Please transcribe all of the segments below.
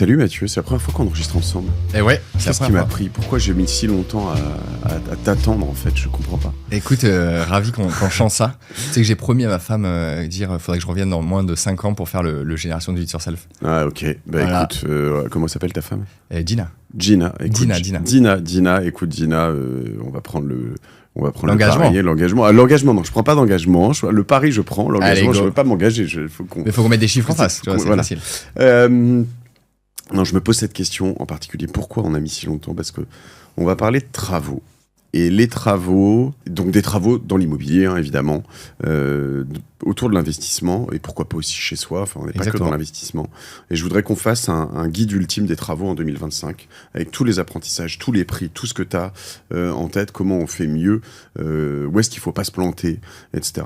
Salut Mathieu, c'est la première fois qu'on enregistre ensemble. Et ouais, Qu'est-ce qui m'a pris? Pourquoi j'ai mis si longtemps à t'attendre en fait? Je comprends pas. Écoute, ravi qu'on chante ça. Tu sais que j'ai promis à ma femme faudrait que je revienne dans moins de 5 ans pour faire le Génération du It Yourself. Ah ok, Voilà. Écoute, comment s'appelle ta femme? Gina. Gina. Écoute, Dina. Écoute Gina, on va prendre L'engagement. l'engagement. Ah, l'engagement, non, je prends pas d'engagement. Le pari, je prends. L'engagement, Allez, je go. veux pas m'engager. Mais faut qu'on mette des chiffres en face, tu vois, c'est Voilà. facile. Non, je me pose cette question en particulier. Pourquoi on a mis si longtemps? Parce que on va parler de travaux. Et les travaux, donc des travaux dans l'immobilier, hein, évidemment, autour de l'investissement, et pourquoi pas aussi chez soi, enfin on n'est pas que Exactement. dans l'investissement. Et je voudrais qu'on fasse un guide ultime des travaux en 2025, avec tous les apprentissages, tous les prix, tout ce que tu as en tête, comment on fait mieux, où est-ce qu'il ne faut pas se planter, etc.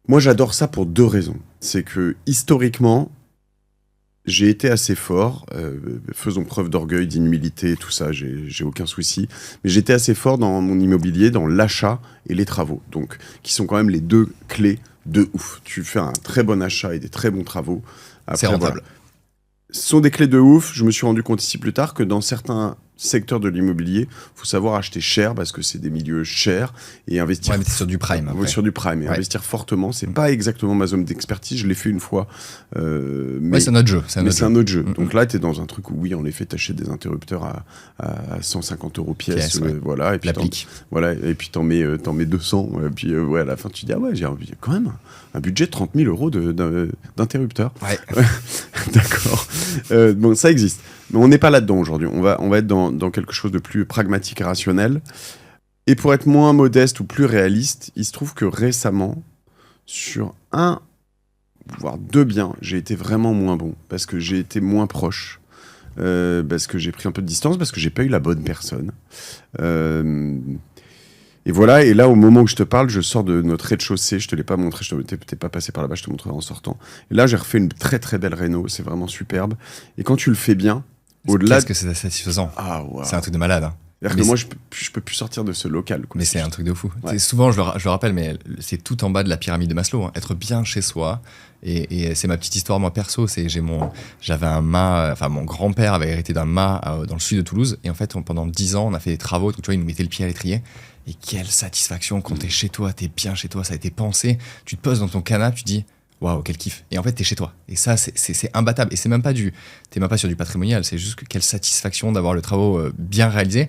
Moi j'adore ça pour deux raisons. C'est que historiquement, j'ai été assez fort, faisons preuve d'orgueil, d'humilité, tout ça, j'ai aucun souci. Mais j'étais assez fort dans mon immobilier, dans l'achat et les travaux, donc qui sont quand même les deux clés de ouf. Tu fais un très bon achat et des très bons travaux. Après, C'est rentable. voilà. Ce sont des clés de ouf. Je me suis rendu compte ici plus tard que dans certains secteurs de l'immobilier, il faut savoir acheter cher parce que c'est des milieux chers et investir Ouais, mais t'es sur du prime. Après. sur du prime et Ouais. investir fortement. C'est pas exactement ma zone d'expertise. Je l'ai fait une fois, mais Ouais, c'est un autre jeu. mais c'est un autre jeu. Mm-mm. Donc là, tu es dans un truc où, oui, en effet, tu achètes des interrupteurs à 150 € pièce. Ouais. Voilà, et puis L'applique. t'en mets 200. Et puis ouais, à la fin, tu dis, ah ouais, j'ai quand même un budget de 30 000 € d'interrupteur. Ouais. D'accord. Bon, ça existe. Mais on n'est pas là-dedans aujourd'hui. On va être dans quelque chose de plus pragmatique et rationnel. Et pour être moins modeste ou plus réaliste, il se trouve que récemment, sur un, voire deux biens, j'ai été vraiment moins bon. Parce que j'ai été moins proche. Parce que j'ai pris un peu de distance. Parce que j'ai pas eu la bonne personne. Et voilà, et là, au moment où je te parle, je sors de notre rez-de-chaussée. Je te l'ai pas montré, t'es pas passé par là-bas, je te montrerai en sortant. Et là, j'ai refait une très très belle réno. C'est vraiment superbe. Et quand tu le fais bien, au-delà... Qu'est-ce que c'est satisfaisant. Ah, wow. C'est un truc de malade. Hein. C'est-à-dire Mais que moi, je peux plus sortir de ce local. Quoi. Mais c'est un truc de fou. Ouais. C'est souvent, je le rappelle, mais c'est tout en bas de la pyramide de Maslow. Hein. Être bien chez soi. Et c'est ma petite histoire, moi, perso. J'avais un mât, enfin, mon grand-père avait hérité d'un mât dans le sud de Toulouse. Et en fait, pendant 10 ans, on a fait des travaux. Donc, tu vois, il nous mettait le pied à l'étrier. Et quelle satisfaction quand t'es chez toi, t'es bien chez toi, ça a été pensé. Tu te poses dans ton canapé, tu te dis, waouh, quel kiff. Et en fait, t'es chez toi. Et ça, c'est imbattable. Et t'es même pas sur du patrimonial. C'est juste que quelle satisfaction d'avoir le travaux bien réalisé.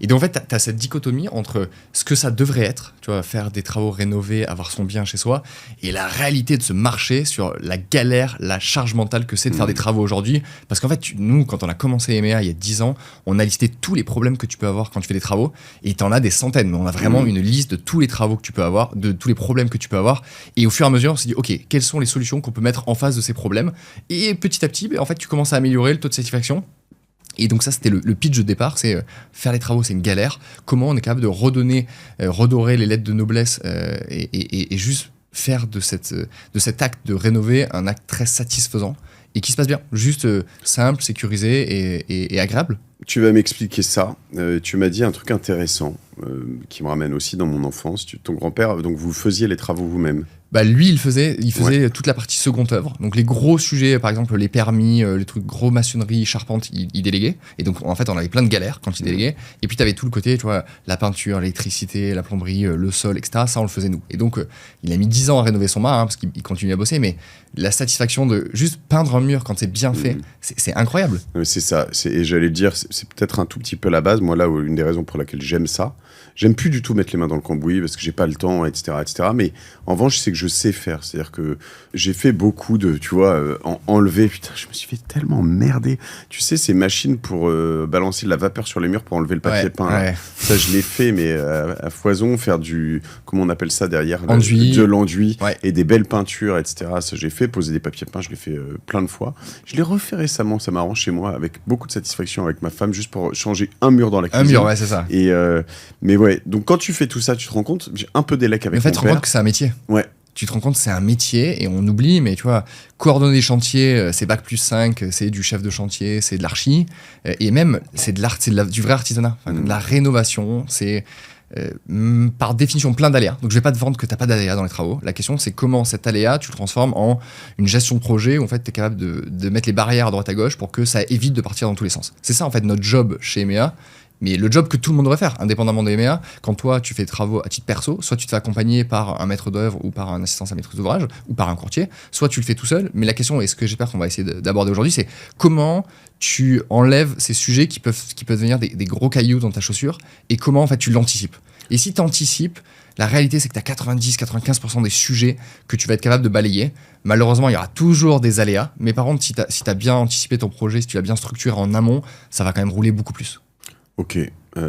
Et donc, en fait, t'as cette dichotomie entre ce que ça devrait être, tu vois, faire des travaux rénovés, avoir son bien chez soi, et la réalité de ce marché sur la galère, la charge mentale que c'est de faire des travaux aujourd'hui. Parce qu'en fait, nous, quand on a commencé EMEA il y a 10 ans, on a listé tous les problèmes que tu peux avoir quand tu fais des travaux, et t'en as des centaines. Mais on a vraiment une liste de tous les travaux que tu peux avoir, de tous les problèmes que tu peux avoir. Et au fur et à mesure, on s'est dit, OK, quelles sont les solutions qu'on peut mettre en face de ces problèmes? Et petit à petit, en fait, tu commences à améliorer le taux de satisfaction. Et donc ça, c'était le pitch de départ, c'est faire les travaux, c'est une galère. Comment on est capable de redorer les lettres de noblesse et juste faire de cet acte de rénover un acte très satisfaisant et qui se passe bien, juste simple, sécurisé et agréable. Tu vas m'expliquer ça. Tu m'as dit un truc intéressant qui me ramène aussi dans mon enfance. Ton grand-père, donc vous faisiez les travaux vous-même. Bah lui, il faisait toute la partie seconde œuvre. Donc les gros sujets, par exemple les permis, les trucs gros maçonnerie, charpente, il déléguait. Et donc en fait, on avait plein de galères quand il déléguait. Et puis tu avais tout le côté, tu vois, la peinture, l'électricité, la plomberie, le sol, etc. Ça, on le faisait nous. Et donc il a mis 10 ans à rénover son mât, parce qu'il continue à bosser. Mais la satisfaction de juste peindre un mur quand c'est bien fait, c'est incroyable. C'est ça. Et j'allais le dire, c'est peut-être un tout petit peu la base. Moi, là, une des raisons pour laquelle j'aime ça, j'aime plus du tout mettre les mains dans le cambouis parce que j'ai pas le temps, etc., etc. Mais en revanche, c'est que je sais faire. C'est-à-dire que j'ai fait beaucoup de, tu vois, enlever. Putain, je me suis fait tellement merder. Tu sais, ces machines pour balancer de la vapeur sur les murs pour enlever le papier peint. Ouais. Ça, je l'ai fait, mais à foison, faire du, comment on appelle ça derrière, Enduit. de l'enduit Ouais. et des belles peintures, etc. Ça, j'ai fait. Poser des papiers peints, je l'ai fait plein de fois. Je l'ai refait récemment. Ça m'arrange chez moi avec beaucoup de satisfaction avec ma femme, juste pour changer un mur dans la cuisine. Un mur, ouais, c'est ça. Et mais ouais, donc quand tu fais tout ça, tu te rends compte, j'ai un peu d'élec avec Mais en fait, mon tu te rends père. compte que c'est un métier. Ouais. Tu te rends compte que c'est un métier et on oublie, mais tu vois, coordonner des chantiers, c'est Bac+5, c'est du chef de chantier, c'est de l'archi, et même c'est du vrai artisanat, enfin, de la rénovation, c'est par définition plein d'aléas. Donc je vais pas te vendre que tu n'as pas d'aléas dans les travaux. La question, c'est comment cet aléa, tu le transformes en une gestion de projet où en fait, tu es capable de mettre les barrières à droite à gauche pour que ça évite de partir dans tous les sens. C'est ça en fait notre job chez EMEA. Mais le job que tout le monde devrait faire, indépendamment des EMEA, quand toi tu fais des travaux à titre perso, soit tu te fais accompagner par un maître d'œuvre ou par un assistant à maîtrise d'ouvrage ou par un courtier, soit tu le fais tout seul. Mais la question, et ce que j'espère qu'on va essayer d'aborder aujourd'hui, c'est comment tu enlèves ces sujets qui peuvent devenir des gros cailloux dans ta chaussure et comment en fait tu l'anticipes. Et si tu anticipes, la réalité c'est que tu as 90-95% des sujets que tu vas être capable de balayer. Malheureusement, il y aura toujours des aléas, mais par contre, si tu as bien anticipé ton projet, si tu l'as bien structuré en amont, ça va quand même rouler beaucoup plus. Ok,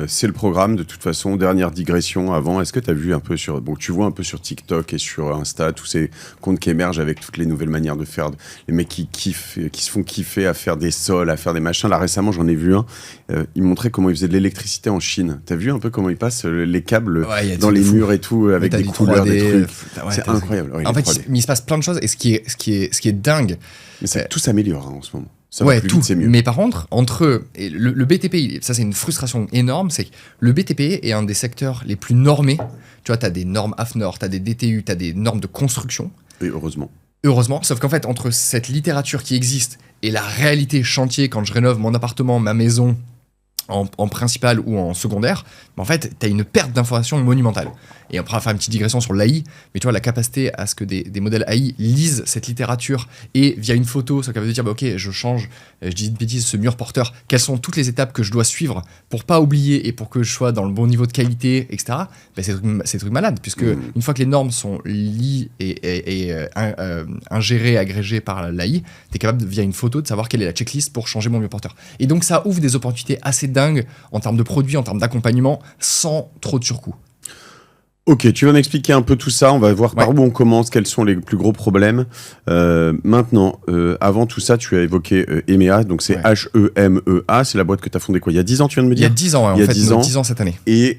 c'est le programme de toute façon. Dernière digression avant, est-ce que tu as vu un peu sur... Bon, tu vois un peu sur TikTok et sur Insta tous ces comptes qui émergent avec toutes les nouvelles manières de faire, les mecs qui kiffent, qui se font kiffer à faire des sols, à faire des machins. Là récemment j'en ai vu un, il montrait comment ils faisaient de l'électricité en Chine. T'as vu un peu comment ils passent les câbles dans les murs et tout, avec des couleurs, 3D, des trucs. C'est incroyable. Ouais, en fait, il se passe plein de choses et ce qui est dingue... Mais tout s'améliore en ce moment. Ça ouais, va plus tout. Vite, c'est mieux. Mais par contre, entre eux, et le BTP, ça c'est une frustration énorme, c'est que le BTP est un des secteurs les plus normés. Tu vois, tu as des normes AFNOR, tu as des DTU, tu as des normes de construction. Et heureusement. Heureusement, sauf qu'en fait, entre cette littérature qui existe et la réalité chantier, quand je rénove mon appartement, ma maison, en principal ou en secondaire, en fait, tu as une perte d'information monumentale. Et on pourra faire une petite digression sur l'AI, mais tu vois, la capacité à ce que des modèles AI lisent cette littérature et via une photo, ça capable de dire, bah, ok, je change, je dis une bêtise, ce mur porteur, quelles sont toutes les étapes que je dois suivre pour pas oublier et pour que je sois dans le bon niveau de qualité, etc. Bah, c'est des trucs malades, puisque une fois que les normes sont liées et ingérées, agrégées par l'AI, tu es capable, via une photo, de savoir quelle est la checklist pour changer mon mur porteur. Et donc, ça ouvre des opportunités assez dingues en termes de produits, en termes d'accompagnement, sans trop de surcoût. Ok, tu vas m'expliquer un peu tout ça, on va voir par où on commence, quels sont les plus gros problèmes. Maintenant, avant tout ça, tu as évoqué EMEA, donc c'est H-E-M-E-A, c'est la boîte que tu as fondée quoi, il y a 10 ans, tu viens de me dire? Il y a 10 ans, ouais, il y a en fait, 10 ans. 10 ans cette année. Et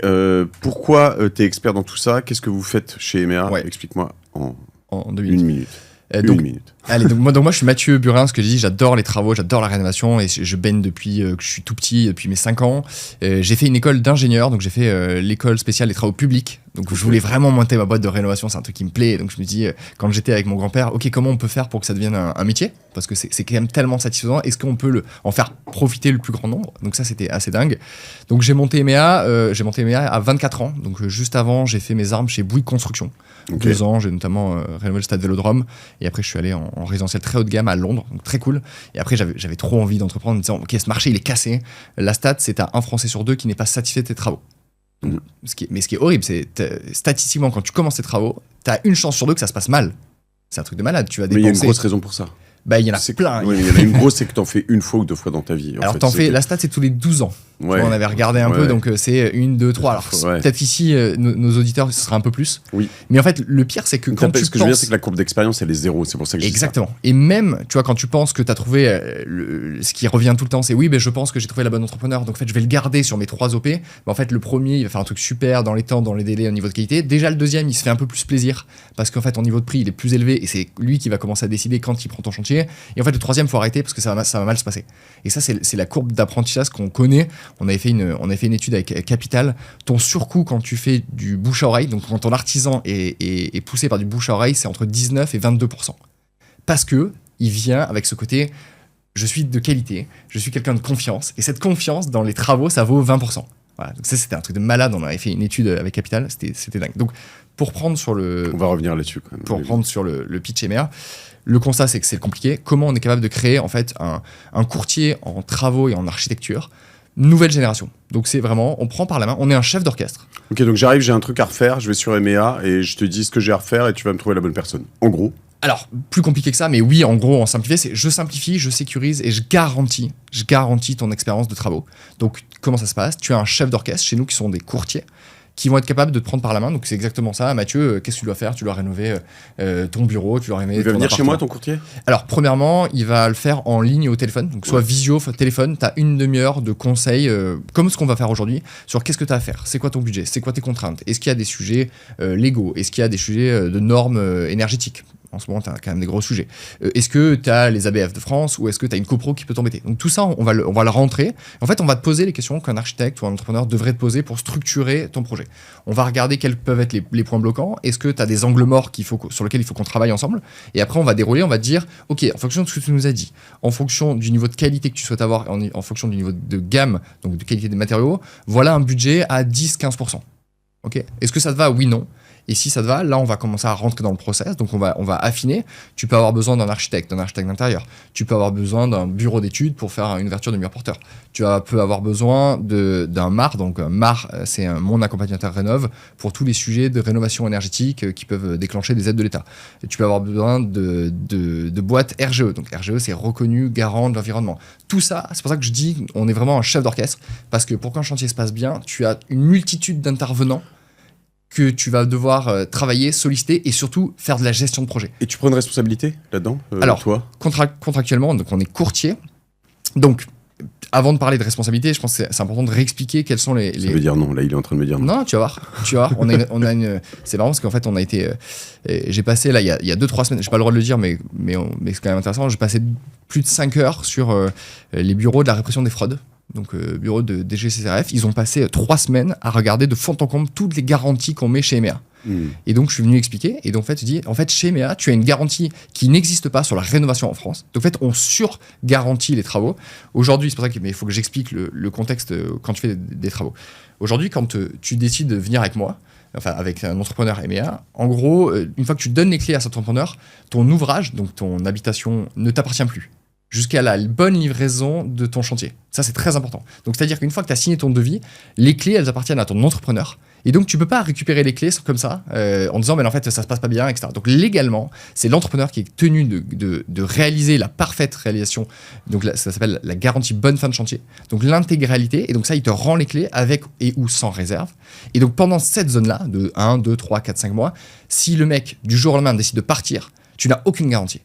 pourquoi tu es expert dans tout ça? Qu'est-ce que vous faites chez EMEA? Explique-moi en 2 minutes. Une minute. Une minute. Allez, donc moi je suis Mathieu Burin, ce que je dis, j'adore les travaux, j'adore la rénovation et je baigne depuis que je suis tout petit, depuis mes 5 ans. J'ai fait une école d'ingénieur, donc j'ai fait l'école spéciale des travaux publics. Donc je voulais vraiment monter ma boîte de rénovation, c'est un truc qui me plaît. Donc je me dis, quand j'étais avec mon grand-père, ok, comment on peut faire pour que ça devienne un métier? Parce que c'est quand même tellement satisfaisant. Est-ce qu'on peut en faire profiter le plus grand nombre? Donc ça, c'était assez dingue. Donc j'ai monté EMEA à 24 ans. Donc juste avant, j'ai fait mes armes chez Bouygues Construction. 2 ans, j'ai notamment rénové le stade Vélodrome. Et après, je suis allé en résidentiel très haut de gamme à Londres, donc très cool. Et après, j'avais trop envie d'entreprendre en me disant, ok, ce marché, il est cassé. La stat, c'est à 1 Français sur 2 qui n'est pas satisfait de tes travaux. Donc, ce qui est horrible, c'est statistiquement, quand tu commences tes travaux, tu as 1 chance sur 2 que ça se passe mal. C'est un truc de malade. Tu vas dépenser. Mais il y a une grosse raison pour ça. Bah, il y en a plein. Oui, il y en a une grosse, c'est que t'en fais 1 fois ou 2 fois dans ta vie. Alors, la stat, c'est tous les 12 ans. Ouais. On avait regardé un peu, donc c'est 1, 2, 3. Alors, peut-être ici, nos auditeurs, ce sera un peu plus. Oui. Mais en fait, le pire, c'est que quand tu ce que je veux dire, c'est que la courbe d'expérience, elle est 0. C'est pour ça que je dis ça. Exactement. Et même, tu vois, quand tu penses que tu as trouvé ce qui revient tout le temps, c'est oui, je pense que j'ai trouvé la bonne entrepreneur. Donc, en fait, je vais le garder sur mes 3 OP. En fait, le premier, il va faire un truc super dans les temps, dans les délais, au niveau de qualité. Déjà, le deuxième, il se fait un peu plus plaisir parce qu'en fait, ton niveau de prix, il est plus élevé et c'est lui qui va commencer à décider quand il prend ton chantier. Et en fait, le troisième, il faut arrêter parce que ça va mal se passer. Et ça, c'est la courbe d'apprentissage qu'on connaît. On avait fait une étude avec Capital. Ton surcoût quand tu fais du bouche à oreille, donc quand ton artisan est poussé par du bouche à oreille, c'est entre 19 et 22%. Parce que il vient avec ce côté, je suis de qualité, je suis quelqu'un de confiance. Et cette confiance dans les travaux, ça vaut 20%. Voilà. Donc ça, c'était un truc de malade. On avait fait une étude avec Capital, c'était dingue. Donc, pour prendre sur le... On va revenir là-dessus quand même. Pour prendre sur le pitch EMEA, le constat, c'est que c'est compliqué. Comment on est capable de créer en fait un courtier en travaux et en architecture nouvelle génération. Donc c'est vraiment, on prend par la main, on est un chef d'orchestre. Ok, donc j'arrive, j'ai un truc à refaire, je vais sur EMEA et je te dis ce que j'ai à refaire et tu vas me trouver la bonne personne. En gros. Alors, plus compliqué que ça, mais oui, en gros, en simplifié, c'est je simplifie, je sécurise et je garantis ton expérience de travaux. Donc, comment ça se passe? Tu as un chef d'orchestre chez nous qui sont des courtiers qui vont être capables de te prendre par la main. Donc, c'est exactement ça. Mathieu, qu'est-ce que tu dois faire? Tu dois rénover ton bureau, tu dois rénover ton appartement. Il va venir chez moi, ton courtier? Alors, premièrement, il va le faire en ligne et au téléphone. Donc, soit visio, téléphone. Tu as 1 demi-heure de conseils, comme ce qu'on va faire aujourd'hui, sur qu'est-ce que tu as à faire. C'est quoi ton budget? C'est quoi tes contraintes? Est-ce qu'il y a des sujets légaux? Est-ce qu'il y a des sujets de normes énergétiques? En ce moment, tu as quand même des gros sujets. Est-ce que tu as les ABF de France ou est-ce que tu as une copro qui peut t'embêter? Donc tout ça, on va le rentrer. En fait, on va te poser les questions qu'un architecte ou un entrepreneur devrait te poser pour structurer ton projet. On va regarder quels peuvent être les points bloquants. Est-ce que tu as des angles morts sur lesquels il faut qu'on travaille ensemble? Et après, on va dérouler, on va te dire, OK, en fonction de ce que tu nous as dit, en fonction du niveau de qualité que tu souhaites avoir, en fonction du niveau de gamme, donc de qualité des matériaux, voilà un budget à 10-15%. OK? Est-ce que ça te va? Oui, non. Et si ça te va, là, on va commencer à rentrer dans le process. Donc, on va affiner. Tu peux avoir besoin d'un architecte d'intérieur. Tu peux avoir besoin d'un bureau d'études pour faire une ouverture de mur porteur. Tu peux avoir besoin d'un MAR. Donc, MAR, c'est mon accompagnateur rénov pour tous les sujets de rénovation énergétique qui peuvent déclencher des aides de l'État. Et tu peux avoir besoin de boîtes RGE. Donc, RGE, c'est reconnu garant de l'environnement. Tout ça, c'est pour ça que je dis on est vraiment un chef d'orchestre. Parce que pour qu'un chantier se passe bien, tu as une multitude d'intervenants que tu vas devoir travailler, solliciter et surtout faire de la gestion de projet. Et tu prends une responsabilité là-dedans, Alors, toi contractuellement, donc on est courtier. Donc, avant de parler de responsabilité, je pense que c'est important de réexpliquer quels sont les... Ça veut dire non, là il est en train de me dire non. Non, tu vas voir. On a une... C'est marrant parce qu'en fait, on a été... j'ai passé, là, il y a 2-3 semaines, j'ai pas le droit de le dire, mais c'est quand même intéressant, j'ai passé plus de 5 heures sur les bureaux de la répression des fraudes. Donc bureau de DGCCRF, ils ont passé 3 semaines à regarder de fond en comble toutes les garanties qu'on met chez EMEA. Et donc je suis venu expliquer, et donc en fait tu dis, en fait chez EMEA, tu as une garantie qui n'existe pas sur la rénovation en France. Donc en fait on sur-garantit les travaux. Aujourd'hui, c'est pour ça qu'il faut que j'explique le contexte quand tu fais des travaux. Aujourd'hui, quand tu décides de venir avec moi, enfin avec un entrepreneur EMEA, en gros, une fois que tu donnes les clés à cet entrepreneur, ton ouvrage, donc ton habitation, ne t'appartient plus jusqu'à la bonne livraison de ton chantier. Ça, c'est très important. Donc, c'est-à-dire qu'une fois que tu as signé ton devis, les clés, elles appartiennent à ton entrepreneur. Et donc, tu ne peux pas récupérer les clés comme ça, en disant, mais en fait, ça ne se passe pas bien, etc. Donc, légalement, c'est l'entrepreneur qui est tenu de réaliser la parfaite réalisation. Donc, ça s'appelle la garantie bonne fin de chantier. Donc, l'intégralité. Et donc, ça, il te rend les clés avec et ou sans réserve. Et donc, pendant cette zone-là, de 1, 2, 3, 4, 5 mois, si le mec, du jour au lendemain, décide de partir, tu n'as aucune garantie.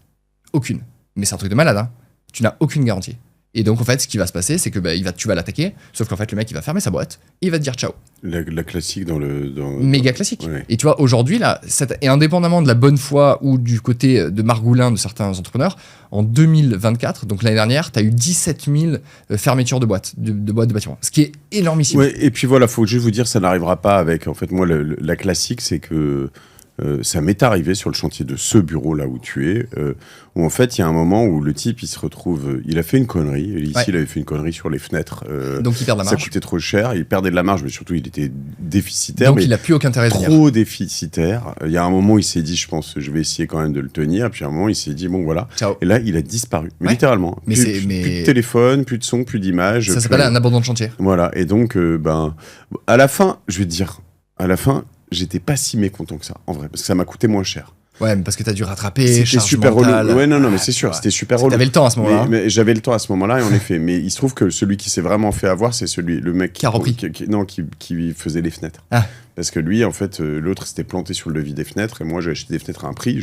Aucune. Mais c'est un truc de malade, hein. Tu n'as aucune garantie. Et donc, en fait, ce qui va se passer, c'est que tu vas l'attaquer, sauf qu'en fait, le mec, il va fermer sa boîte et il va te dire ciao. La classique dans le... Méga classique. Ouais. Et tu vois, aujourd'hui, là, et indépendamment de la bonne foi ou du côté de margoulin de certains entrepreneurs, en 2024, donc l'année dernière, tu as eu 17 000 fermetures de boîtes, de boîtes de bâtiments. Ce qui est énormissime. Ouais, et puis voilà, faut juste vous dire, ça n'arrivera pas avec... En fait, moi, la classique, c'est que... ça m'est arrivé sur le chantier de ce bureau là où tu es, où en fait il y a un moment où le type il se retrouve, il a fait une connerie, ici il avait fait une connerie sur les fenêtres, donc il perd de la marge. Ça coûtait trop cher, il perdait de la marge, mais surtout il était déficitaire. Donc mais il n'a plus aucun intérêt de venir. Trop déficitaire. Il y a un moment où il s'est dit, je pense, je vais essayer quand même de le tenir, puis à un moment il s'est dit, bon voilà. Ciao. Et là il a disparu, mais littéralement. Mais plus de téléphone, plus de son, plus d'image. Ça s'appelle un abandon de chantier. Voilà, et donc à la fin, je vais te dire, j'étais pas si mécontent que ça, en vrai, parce que ça m'a coûté moins cher. Ouais, mais parce que t'as dû rattraper, c'était super relou. Ouais, non, mais c'est sûr, c'était super relou. T'avais le temps à ce moment-là. Mais j'avais le temps à ce moment-là, et en effet. Mais il se trouve que celui qui s'est vraiment fait avoir, c'est le mec qui a repris. Qui faisait les fenêtres. Ah. Parce que lui, en fait, l'autre s'était planté sur le devis des fenêtres, et moi, j'ai acheté des fenêtres à un prix.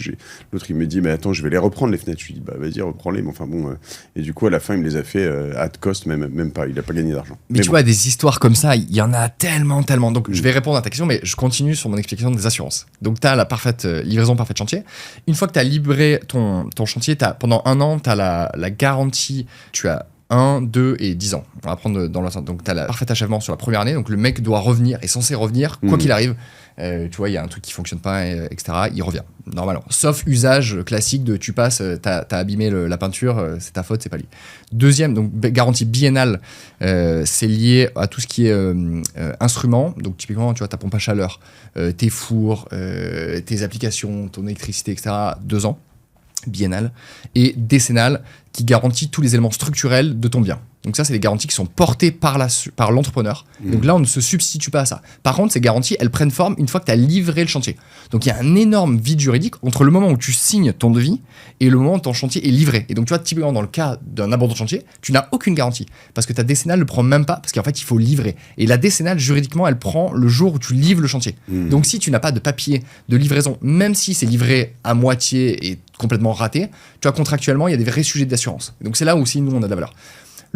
L'autre, il me dit, mais attends, je vais les reprendre, les fenêtres. Je lui dis, bah, vas-y, reprends-les. Mais enfin, bon. Et du coup, à la fin, il me les a fait at cost, même pas. Il a pas gagné d'argent. Mais tu vois, des histoires comme ça, il y en a tellement. Donc, je vais répondre à ta question, mais je continue sur mon explication des assurances. Donc, tu as la parfaite livraison, parfaite chantier. Une fois que tu as livré ton chantier, pendant 1 an, tu as la garantie. Tu as 1, 2 et 10 ans. On va prendre dans l'ensemble. Donc, tu as le parfait achèvement sur la première année. Donc, le mec doit revenir, est censé revenir, quoi qu'il arrive. Tu vois, il y a un truc qui fonctionne pas, etc. Il revient, normalement. Sauf usage classique de tu passes, t'as abîmé la peinture, c'est ta faute, c'est pas lui. Deuxième, donc garantie biennale, c'est lié à tout ce qui est instruments. Donc, typiquement, tu vois, ta pompe à chaleur, tes fours, tes applications, ton électricité, etc. 2 ans, biennale. Et décennale, qui garantit tous les éléments structurels de ton bien. Donc ça, c'est des garanties qui sont portées par l'entrepreneur. Donc là, on ne se substitue pas à ça. Par contre, ces garanties, elles prennent forme une fois que tu as livré le chantier. Donc il y a un énorme vide juridique entre le moment où tu signes ton devis et le moment où ton chantier est livré. Et donc tu vois, typiquement dans le cas d'un abandon de chantier, tu n'as aucune garantie. Parce que ta décennale ne le prend même pas, parce qu'en fait, il faut livrer. Et la décennale, juridiquement, elle prend le jour où tu livres le chantier. Donc si tu n'as pas de papier de livraison, même si c'est livré à moitié et complètement raté, tu vois, contractuellement, il y a des vrais sujets d'assurance. Donc c'est là où aussi, nous, on a de la valeur.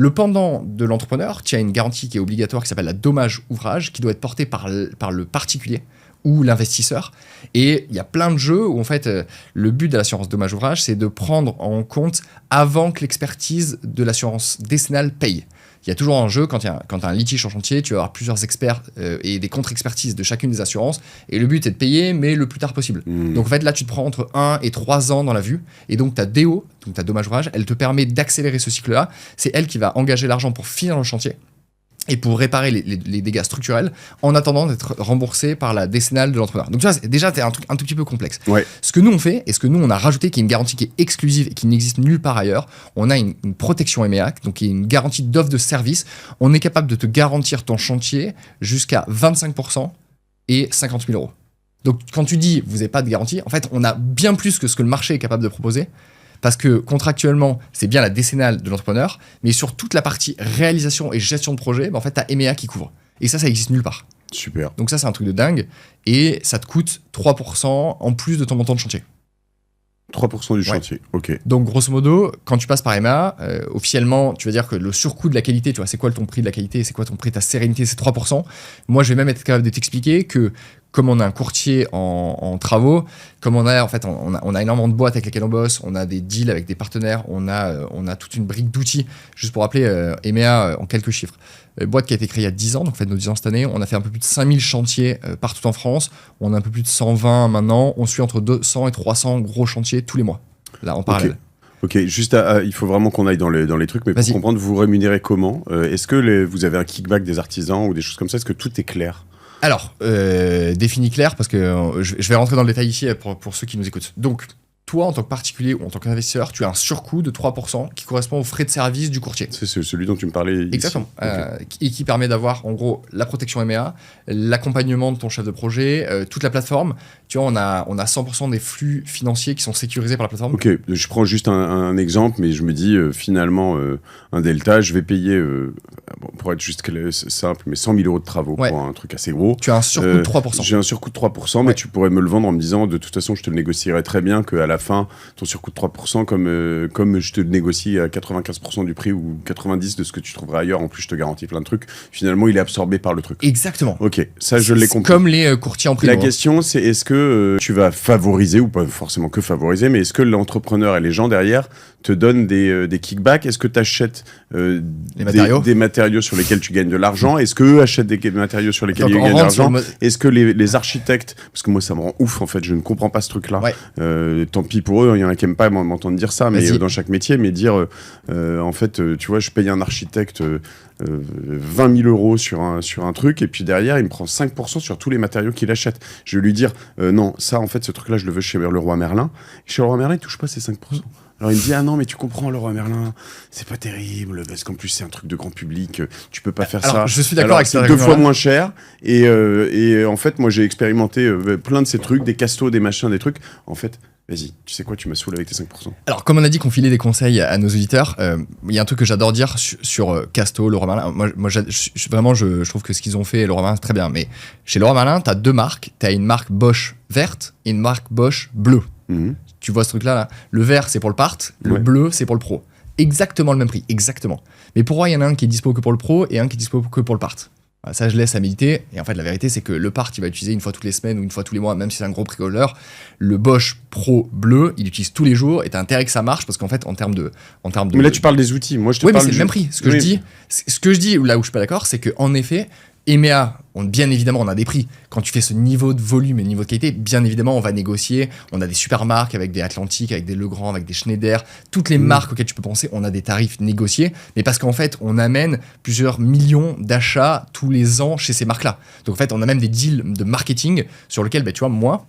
Le pendant de l'entrepreneur, tu as une garantie qui est obligatoire qui s'appelle la dommage ouvrage, qui doit être portée par le particulier ou l'investisseur. Et il y a plein de jeux où en fait le but de l'assurance dommage ouvrage, c'est de prendre en compte avant que l'expertise de l'assurance décennale paye. Il y a toujours un jeu, quand tu as un litige en chantier, tu vas avoir plusieurs experts et des contre-expertises de chacune des assurances. Et le but est de payer, mais le plus tard possible. Donc en fait, là, tu te prends entre 1 et 3 ans dans la vue. Et donc ta DO, donc ta dommage ouvrage, elle te permet d'accélérer ce cycle-là. C'est elle qui va engager l'argent pour finir le chantier et pour réparer les dégâts structurels en attendant d'être remboursé par la décennale de l'entrepreneur. Donc tu vois, déjà, c'est un truc un tout petit peu complexe. Ouais. Ce que nous on fait, et ce que nous on a rajouté, qui est une garantie qui est exclusive et qui n'existe nulle part ailleurs, on a une protection MEAC, donc qui est une garantie d'offre de service. On est capable de te garantir ton chantier jusqu'à 25% et 50 000 euros. Donc quand tu dis vous n'avez pas de garantie, en fait on a bien plus que ce que le marché est capable de proposer. Parce que contractuellement, c'est bien la décennale de l'entrepreneur, mais sur toute la partie réalisation et gestion de projet, en fait, tu as EMEA qui couvre. Et ça existe nulle part. Super. Donc ça, c'est un truc de dingue. Et ça te coûte 3% en plus de ton montant de chantier. 3% du chantier, ok. Donc grosso modo, quand tu passes par EMEA, officiellement, tu vas dire que le surcoût de la qualité, tu vois, c'est quoi ton prix de la qualité, c'est quoi ton prix de ta sérénité, c'est 3%. Moi, je vais même être capable de t'expliquer que comme on a un courtier en travaux, comme on a énormément de boîtes avec lesquelles on bosse, on a des deals avec des partenaires, on a toute une brique d'outils. Juste pour rappeler, EMEA en quelques chiffres. Boîte qui a été créée il y a 10 ans, donc fait nos 10 ans cette année. On a fait un peu plus de 5000 chantiers partout en France. On a un peu plus de 120 maintenant. On suit entre 200 et 300 gros chantiers tous les mois, là, en parallèle. Ok, juste il faut vraiment qu'on aille dans les trucs, mais pour comprendre, vous rémunérez comment ? Est-ce que vous avez un kickback des artisans ou des choses comme ça ? Est-ce que tout est clair ? Alors, défini clair, parce que je vais rentrer dans le détail ici pour ceux qui nous écoutent. Donc, toi, en tant que particulier ou en tant qu'investisseur, tu as un surcoût de 3% qui correspond aux frais de service du courtier. C'est celui dont tu me parlais ici. Exactement. Et qui permet d'avoir, en gros, la protection MEA, l'accompagnement de ton chef de projet, toute la plateforme. Tu vois, on a 100% des flux financiers qui sont sécurisés par la plateforme. Ok, je prends juste un exemple, mais je me dis, finalement, un delta, je vais payer, pour être juste simple, mais 100 000 euros de travaux pour un truc assez gros. Tu as un surcoût de 3%. J'ai un surcoût de 3%, mais tu pourrais me le vendre en me disant, de toute façon, je te le négocierais très bien qu'à la fin, ton surcoût de 3%, comme je te le négocie à 95% du prix ou 90% de ce que tu trouveras ailleurs, en plus je te garantis plein de trucs, finalement il est absorbé par le truc. Exactement. Ok, ça je l'ai compris. Comme les courtiers en primo. La question c'est est-ce que tu vas favoriser, ou pas forcément que favoriser, mais est-ce que l'entrepreneur et les gens derrière te donnent des kickbacks ? Est-ce que tu achètes des matériaux sur lesquels tu gagnes de l'argent ? Est-ce qu'eux achètent des matériaux sur lesquels ils gagnent de l'argent ? Est-ce que les architectes, parce que moi ça me rend ouf en fait, je ne comprends pas ce truc-là. Tant pis pour eux, il y en a qui n'aiment pas m'entendre dire ça, mais dans chaque métier, mais dire en fait, tu vois, je paye un architecte 20 000 euros sur un truc, et puis derrière, il me prend 5% sur tous les matériaux qu'il achète. Je vais lui dire, non, ça, en fait, ce truc-là, je le veux chez Leroy Merlin. Et chez Leroy Merlin, il touche pas ces 5%. Alors il me dit, ah non, mais tu comprends, Leroy Merlin, c'est pas terrible, parce qu'en plus c'est un truc de grand public, tu peux pas faire ça. Je suis d'accord avec ça. C'est 2 fois moins cher, et en fait, moi j'ai expérimenté plein de ces trucs, des castos, des machins, des trucs. En fait, vas-y, tu sais quoi, tu m'as saoulé avec tes 5%. Alors, comme on a dit qu'on filait des conseils à nos auditeurs, il y a un truc que j'adore dire sur Casto, Leroy Merlin. Moi je trouve que ce qu'ils ont fait, Leroy Merlin, c'est très bien. Mais chez Leroy Merlin, tu as 2 marques. Tu as une marque Bosch verte et une marque Bosch bleue. Tu vois ce truc-là là. Le vert, c'est pour le part. Le bleu, c'est pour le pro. Exactement le même prix, exactement. Mais pourquoi il y en a un qui est dispo que pour le pro et un qui est dispo que pour le part ? Ça, je laisse à méditer. Et en fait, la vérité, c'est que le part, il va utiliser une fois toutes les semaines ou une fois tous les mois, même si c'est un gros bricoleur. Le Bosch Pro bleu, il utilise tous les jours. Et t'as intérêt que ça marche parce qu'en fait, en termes de. Mais là, tu parles des outils. Moi, je te parle. Oui, mais c'est le même prix. Ce que je dis, là où je suis pas d'accord, c'est qu'en effet, EMEA, bien évidemment, on a des prix. Quand tu fais ce niveau de volume et niveau de qualité, bien évidemment, on va négocier. On a des super marques avec des Atlantic, avec des Legrand, avec des Schneider. Toutes les marques auxquelles tu peux penser, on a des tarifs négociés. Mais parce qu'en fait, on amène plusieurs millions d'achats tous les ans chez ces marques-là. Donc en fait, on a même des deals de marketing sur lesquels, tu vois, moi,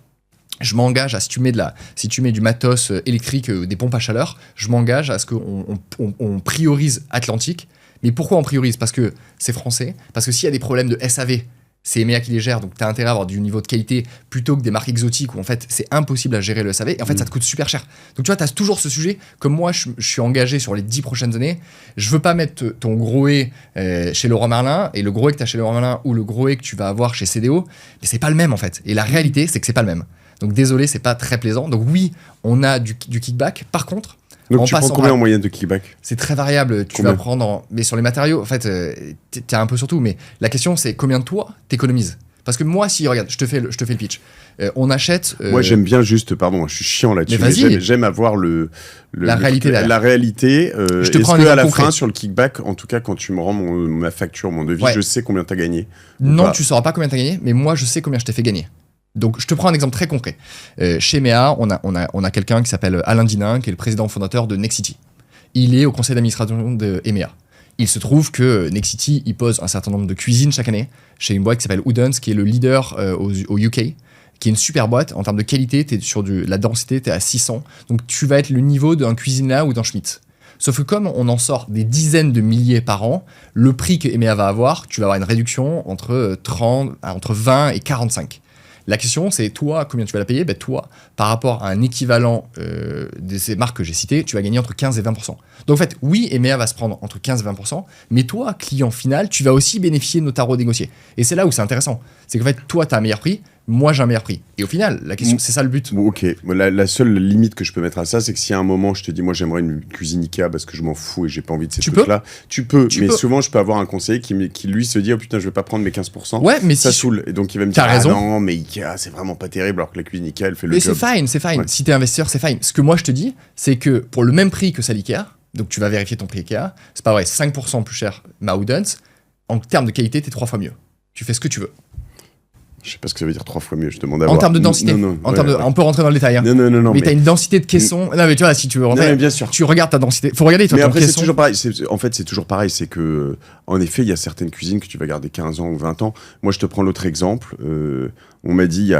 je m'engage à, si tu mets du matos électrique, des pompes à chaleur, je m'engage à ce qu'on priorise Atlantic. Mais pourquoi on priorise ? Parce que c'est français, parce que s'il y a des problèmes de SAV, c'est EMEA qui les gère, donc tu as intérêt à avoir du niveau de qualité plutôt que des marques exotiques où en fait c'est impossible à gérer le SAV et en fait ça te coûte super cher. Donc tu vois, tu as toujours ce sujet, comme moi je suis engagé sur les 10 prochaines années, je veux pas mettre ton gros E chez Leroy Merlin et le gros E que tu as chez Leroy Merlin ou le gros E que tu vas avoir chez CDO, mais c'est pas le même en fait. Et la réalité c'est que c'est pas le même. Donc désolé, c'est pas très plaisant. Donc oui, on a du kickback, par contre. Donc tu prends combien en moyenne de kickback ? C'est très variable. Tu vas prendre mais sur les matériaux, en fait, t'as un peu surtout. Mais la question, c'est combien de toi t'économises ? Parce que moi, si, regarde, je te fais le pitch. On achète. Moi, j'aime bien juste, pardon, je suis chiant là-dessus, Mais vas-y. j'aime avoir La réalité derrière. la réalité. Je te Est-ce prends un que à exemple la concret. fin, sur le kickback, en tout cas, quand tu me rends ma facture, mon devis, Ouais. je sais combien t'as gagné. ou Non, pas. tu sauras pas combien tu as gagné, mais moi, je sais combien je t'ai fait gagner. Donc, je te prends un exemple très concret. Chez MEA, on a quelqu'un qui s'appelle Alain Dinin, qui est le président fondateur de Nexity. Il est au conseil d'administration de EMEA. Il se trouve que Nexity, il pose un certain nombre de cuisines chaque année chez une boîte qui s'appelle Woodens, qui est le leader au UK, qui est une super boîte. En termes de qualité, t'es sur la densité, t'es à 600. Donc, tu vas être le niveau d'un Cuisina ou d'un Schmitt. Sauf que comme on en sort des dizaines de milliers par an, le prix que EMEA va avoir, tu vas avoir une réduction entre 20 et 45. La question, c'est toi, combien tu vas la payer? Toi, par rapport à un équivalent de ces marques que j'ai citées, tu vas gagner entre 15 et 20%. Donc en fait, oui, EMEA va se prendre entre 15 et 20%, mais toi, client final, tu vas aussi bénéficier de nos tarots négociés. Et c'est là où c'est intéressant. C'est qu'en fait, toi, tu as un meilleur prix, moi, j'ai un meilleur prix. Et au final, la question, c'est ça le but. Bon, ok, la seule limite que je peux mettre à ça, c'est que si à un moment je te dis, moi j'aimerais une cuisine Ikea parce que je m'en fous et j'ai pas envie de ces Tu trucs-là, tu peux, mais peux. souvent je peux avoir un conseiller qui lui se dit, oh putain, je vais pas prendre mes 15%. Ouais, mais Ça si saoule. Et donc il va me dire, T'as raison. non, mais Ikea, c'est vraiment pas terrible, alors que la cuisine Ikea, elle fait le Mais job. c'est fine. Ouais. Si t'es investisseur, c'est fine. Ce que moi je te dis, c'est que pour le même prix que celle Ikea, donc tu vas vérifier ton prix Ikea, c'est pas vrai, 5% plus cher ma Woodens, en termes de qualité, t'es 3 fois mieux. Tu fais ce que tu veux. Je sais pas ce que ça veut dire 3 fois mieux, je demande à En voir. termes de densité. Non, En termes de- On peut rentrer dans le détail. Hein. Non, mais t'as une densité de caisson. Non, mais tu vois, si tu veux Non, rentrer, mais bien sûr. tu regardes ta densité. Faut regarder toi, Mais ton après, c'est caisson. toujours pareil. En fait, c'est toujours pareil. C'est que, en effet, il y a certaines cuisines que tu vas garder 15 ans ou 20 ans. Moi, je te prends l'autre exemple. On m'a dit, il y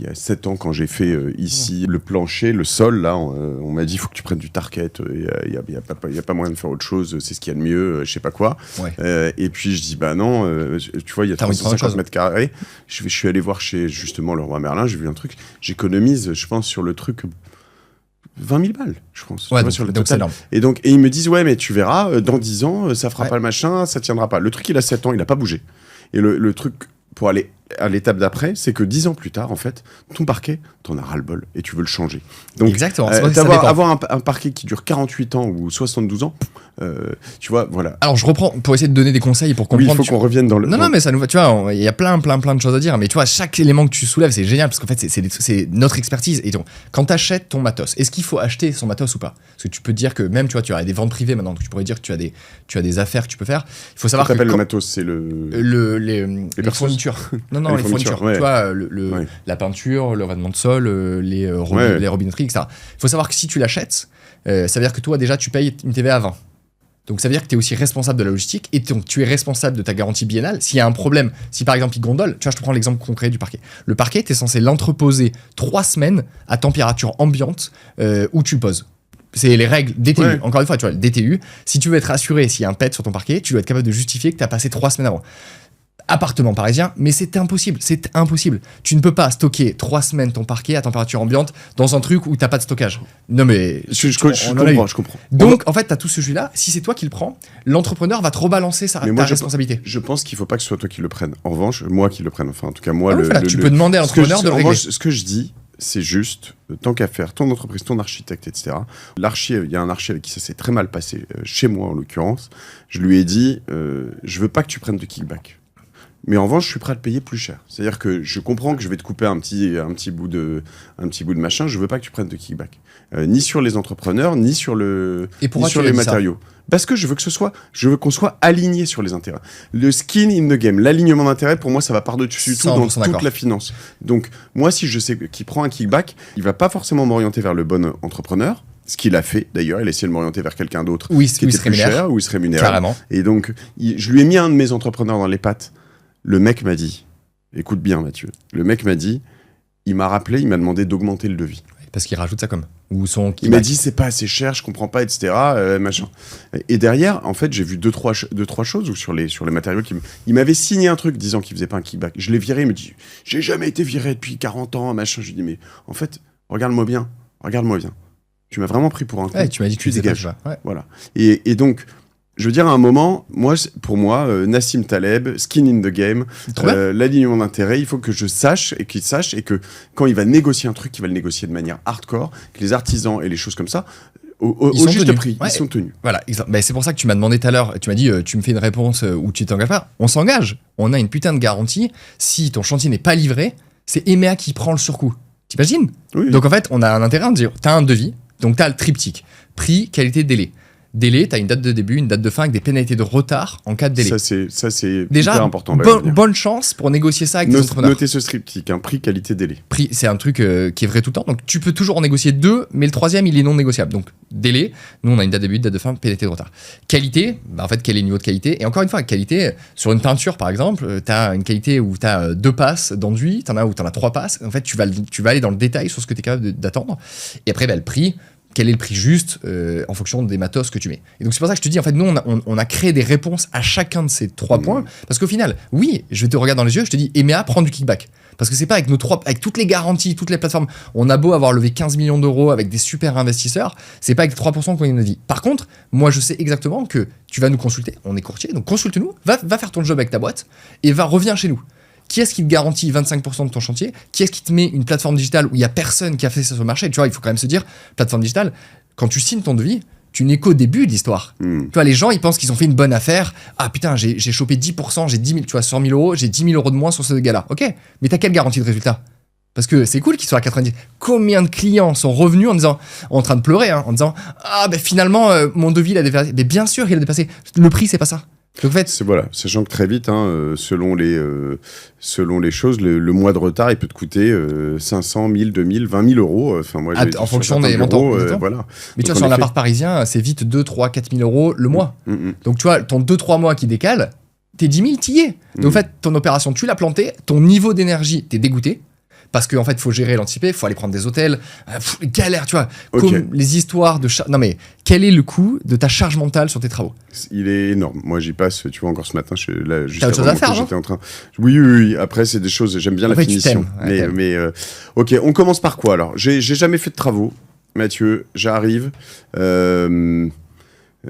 a 7 ans, quand j'ai fait ici le plancher, le sol, là, on m'a dit, il faut que tu prennes du Target. Il y a pas moyen de faire autre chose. C'est ce qu'il y a de mieux, je sais pas quoi. Ouais. Et puis, je dis, bah non, tu vois, il y a T'as envie de prendre autre 350 chose. mètres carrés. Je suis allé voir chez, justement, le Roi Merlin. J'ai vu un truc. J'économise, je pense, sur le truc 20 000 balles, je pense. Tu Ouais, vois, sur le donc c'est total. énorme. Et ils me disent, ouais, mais tu verras, dans 10 ans, ça fera Ouais. pas le machin, ça tiendra pas. Le truc, il a 7 ans, il a pas bougé. Et le truc, pour aller à l'étape d'après, c'est que 10 ans plus tard, en fait, ton parquet, t'en as ras-le-bol et tu veux le changer. Donc, Exactement. C'est vrai que ça dépend. avoir un parquet qui dure 48 ans ou 72 ans, tu vois, voilà. Alors, je reprends pour essayer de donner des conseils pour Oui, il comprendre. faut qu'on revienne dans le... Non, mais ça nous va. Tu vois, il y a plein de choses à dire. Mais tu vois, chaque élément que tu soulèves, c'est génial parce qu'en fait, c'est notre expertise. Et donc, quand tu achètes ton matos, est-ce qu'il faut acheter son matos ou pas? Parce que tu peux te dire que même, tu vois, tu as des ventes privées maintenant. Donc, tu pourrais dire que tu as des affaires que tu peux faire. Il faut savoir que t'appelles le quand- matos, c'est le... les persos. fournitures. Non, Les les fournitures, fournitures. ouais. Tu vois, Ouais. la peinture, le revêtement de sol, les Ouais. robinetteries, etc. Il faut savoir que si tu l'achètes, ça veut dire que toi, déjà, tu payes une TVA à 20. Donc ça veut dire que tu es aussi responsable de la logistique et donc tu es responsable de ta garantie biennale. S'il y a un problème, si par exemple il gondole, tu vois, je te prends l'exemple concret du parquet. Le parquet, tu es censé l'entreposer 3 semaines à température ambiante où tu le poses. C'est les règles DTU. Ouais. Encore une fois, tu vois, le DTU, si tu veux être assuré s'il y a un pet sur ton parquet, tu dois être capable de justifier que tu as passé 3 semaines avant. Appartement parisien, mais c'est impossible, Tu ne peux pas stocker 3 semaines ton parquet à température ambiante dans un truc où t'as pas de stockage. Non mais Je on en a eu. comprends. Donc en fait t'as tout ce jus-là. Si c'est toi qui le prends, l'entrepreneur va te rebalancer ta Mais moi, responsabilité. Je pense qu'il faut pas que ce soit toi qui le prenne. En revanche, moi qui le prenne. Enfin, en tout cas, moi, Ah oui, voilà, tu peux demander à l'entrepreneur de le en régler. revanche, ce que je dis, c'est juste, tant qu'à faire, ton entreprise, ton architecte, etc. L'archi, il y a un archi avec qui ça s'est très mal passé, chez moi en l'occurrence. Je lui ai dit, je veux pas que tu prennes de kickback. Mais en revanche, je suis prêt à te payer plus cher. C'est-à-dire que je comprends que je vais te couper un petit bout de machin. Je veux pas que tu prennes de kickback, ni sur les entrepreneurs, ni sur Et pourquoi ni sur tu les as dit ça matériaux. Parce que je veux qu'on soit aligné sur les intérêts. Le skin in the game, l'alignement d'intérêts, pour moi, ça va par-dessus tout dans 100% toute d'accord. la finance. Donc, moi, si je sais qu'il prend un kickback, il va pas forcément m'orienter vers le bon entrepreneur. Ce qu'il a fait, d'ailleurs, il a essayé de m'orienter vers quelqu'un d'autre Oui, qui était plus cher, où il se rémunère. Carrément. Et donc, je lui ai mis un de mes entrepreneurs dans les pattes. Le mec m'a dit, écoute bien Mathieu, le mec m'a dit, il m'a rappelé, il m'a demandé d'augmenter le devis. Parce qu'il rajoute ça comme. Ou son Il m'a dit, c'est pas assez cher, je comprends pas, etc. Machin. Et derrière, en fait, j'ai vu deux, trois choses où sur les matériaux. Il m'avait signé un truc disant qu'il faisait pas un kickback. Je l'ai viré, il me dit, j'ai jamais été viré depuis 40 ans, machin. Je lui dis, mais en fait, regarde-moi bien. Tu m'as vraiment pris pour un con. Ouais, tu m'as dit que tu dégages. dégages. Ouais. Voilà. Et donc, je veux dire, à un moment, pour moi, Nassim Taleb, skin in the game, Trop bien. l'alignement d'intérêts, il faut que je sache et qu'il sache et que quand il va négocier un truc, il va le négocier de manière hardcore, que les artisans et les choses comme ça, Au Ils sont juste tenus. prix, Ouais. ils sont tenus. Voilà, ben, c'est pour ça que tu m'as demandé tout à l'heure, tu m'as dit tu me fais une réponse où tu t'engages pas. On s'engage, on a une putain de garantie. Si ton chantier n'est pas livré, c'est EMEA qui prend le surcoût. T'imagines? Oui. Donc en fait, on a un intérêt à dire, t'as un devis, donc t'as le triptyque, prix, qualité, délai. Délai, t'as une date de début, une date de fin avec des pénalités de retard en cas de délai. Ça, c'est Déjà, hyper important. on va y venir. bonne chance pour négocier ça avec des entrepreneurs. Notez ce triptyque, prix, qualité, délai. Prix, c'est un truc qui est vrai tout le temps. Donc tu peux toujours en négocier 2, mais le troisième, il est non négociable. Donc délai, nous on a une date de début, date de fin, pénalité de retard. Qualité, en fait, quel est le niveau de qualité? Et encore une fois, qualité, sur une peinture par exemple, tu as une qualité où tu as 2 passes d'enduit, tu en as où tu en as 3 passes. En fait, tu vas aller dans le détail sur ce que tu es capable d'attendre. Et après, le prix. Quel est le prix juste en fonction des matos que tu mets. Et donc c'est pour ça que je te dis, en fait, nous, on a créé des réponses à chacun de ces 3 points, parce qu'au final, oui, je vais te regarder dans les yeux, je te dis, EMEA, prends du kickback. Parce que c'est pas avec avec toutes les garanties, toutes les plateformes, on a beau avoir levé 15 millions d'euros avec des super investisseurs, c'est pas avec 3% qu'on gagne notre vie. Par contre, moi, je sais exactement que tu vas nous consulter, on est courtier, donc consulte-nous, va faire ton job avec ta boîte, et reviens chez nous. Qui est-ce qui te garantit 25% de ton chantier? Qui est-ce qui te met une plateforme digitale où il n'y a personne qui a fait ça sur le marché? Tu vois, il faut quand même se dire, plateforme digitale, quand tu signes ton devis, tu n'es qu'au début de l'histoire. Tu vois, les gens, ils pensent qu'ils ont fait une bonne affaire. Ah putain, j'ai chopé 10%, j'ai 10 000, tu vois, 100 000 euros, j'ai 10 000 euros de moins sur ce gars-là. Ok, mais t'as quelle garantie de résultat? Parce que c'est cool qu'ils soient à 90. Combien de clients sont revenus en train de pleurer, hein, en disant ah ben finalement mon devis il a dépassé. Mais bien sûr il a dépassé. Le prix c'est pas ça. Donc, en fait, Voilà, sachant que très vite, selon les choses, le mois de retard, il peut te coûter 500, 1000, 2000, 20 000 euros. Enfin, moi, en fonction des montants. Voilà. Mais tu vois, Donc, sur en un effet- appart parisien, c'est vite 2, 3, 4 000 euros le mois. Mm. Donc tu vois, ton 2-3 mois qui décale, tes 10 000, t'y es. Donc en fait, ton opération, tu l'as plantée, ton niveau d'énergie, t'es dégoûté. Parce qu'en fait, il faut gérer l'anticipé, il faut aller prendre des hôtels. Galère, tu vois. Ok. Comme les histoires de Non mais, quel est le coût de ta charge mentale sur tes travaux? Il est énorme. Moi, j'y passe, tu vois, encore ce matin, là, juste T'as autre chose avant à faire, que non j'étais en train. Oui. Après, c'est des choses, j'aime bien Après, la tu finition. t'aimes. Ouais, Mais ok, on commence par quoi alors? J'ai jamais fait de travaux, Mathieu, j'arrive.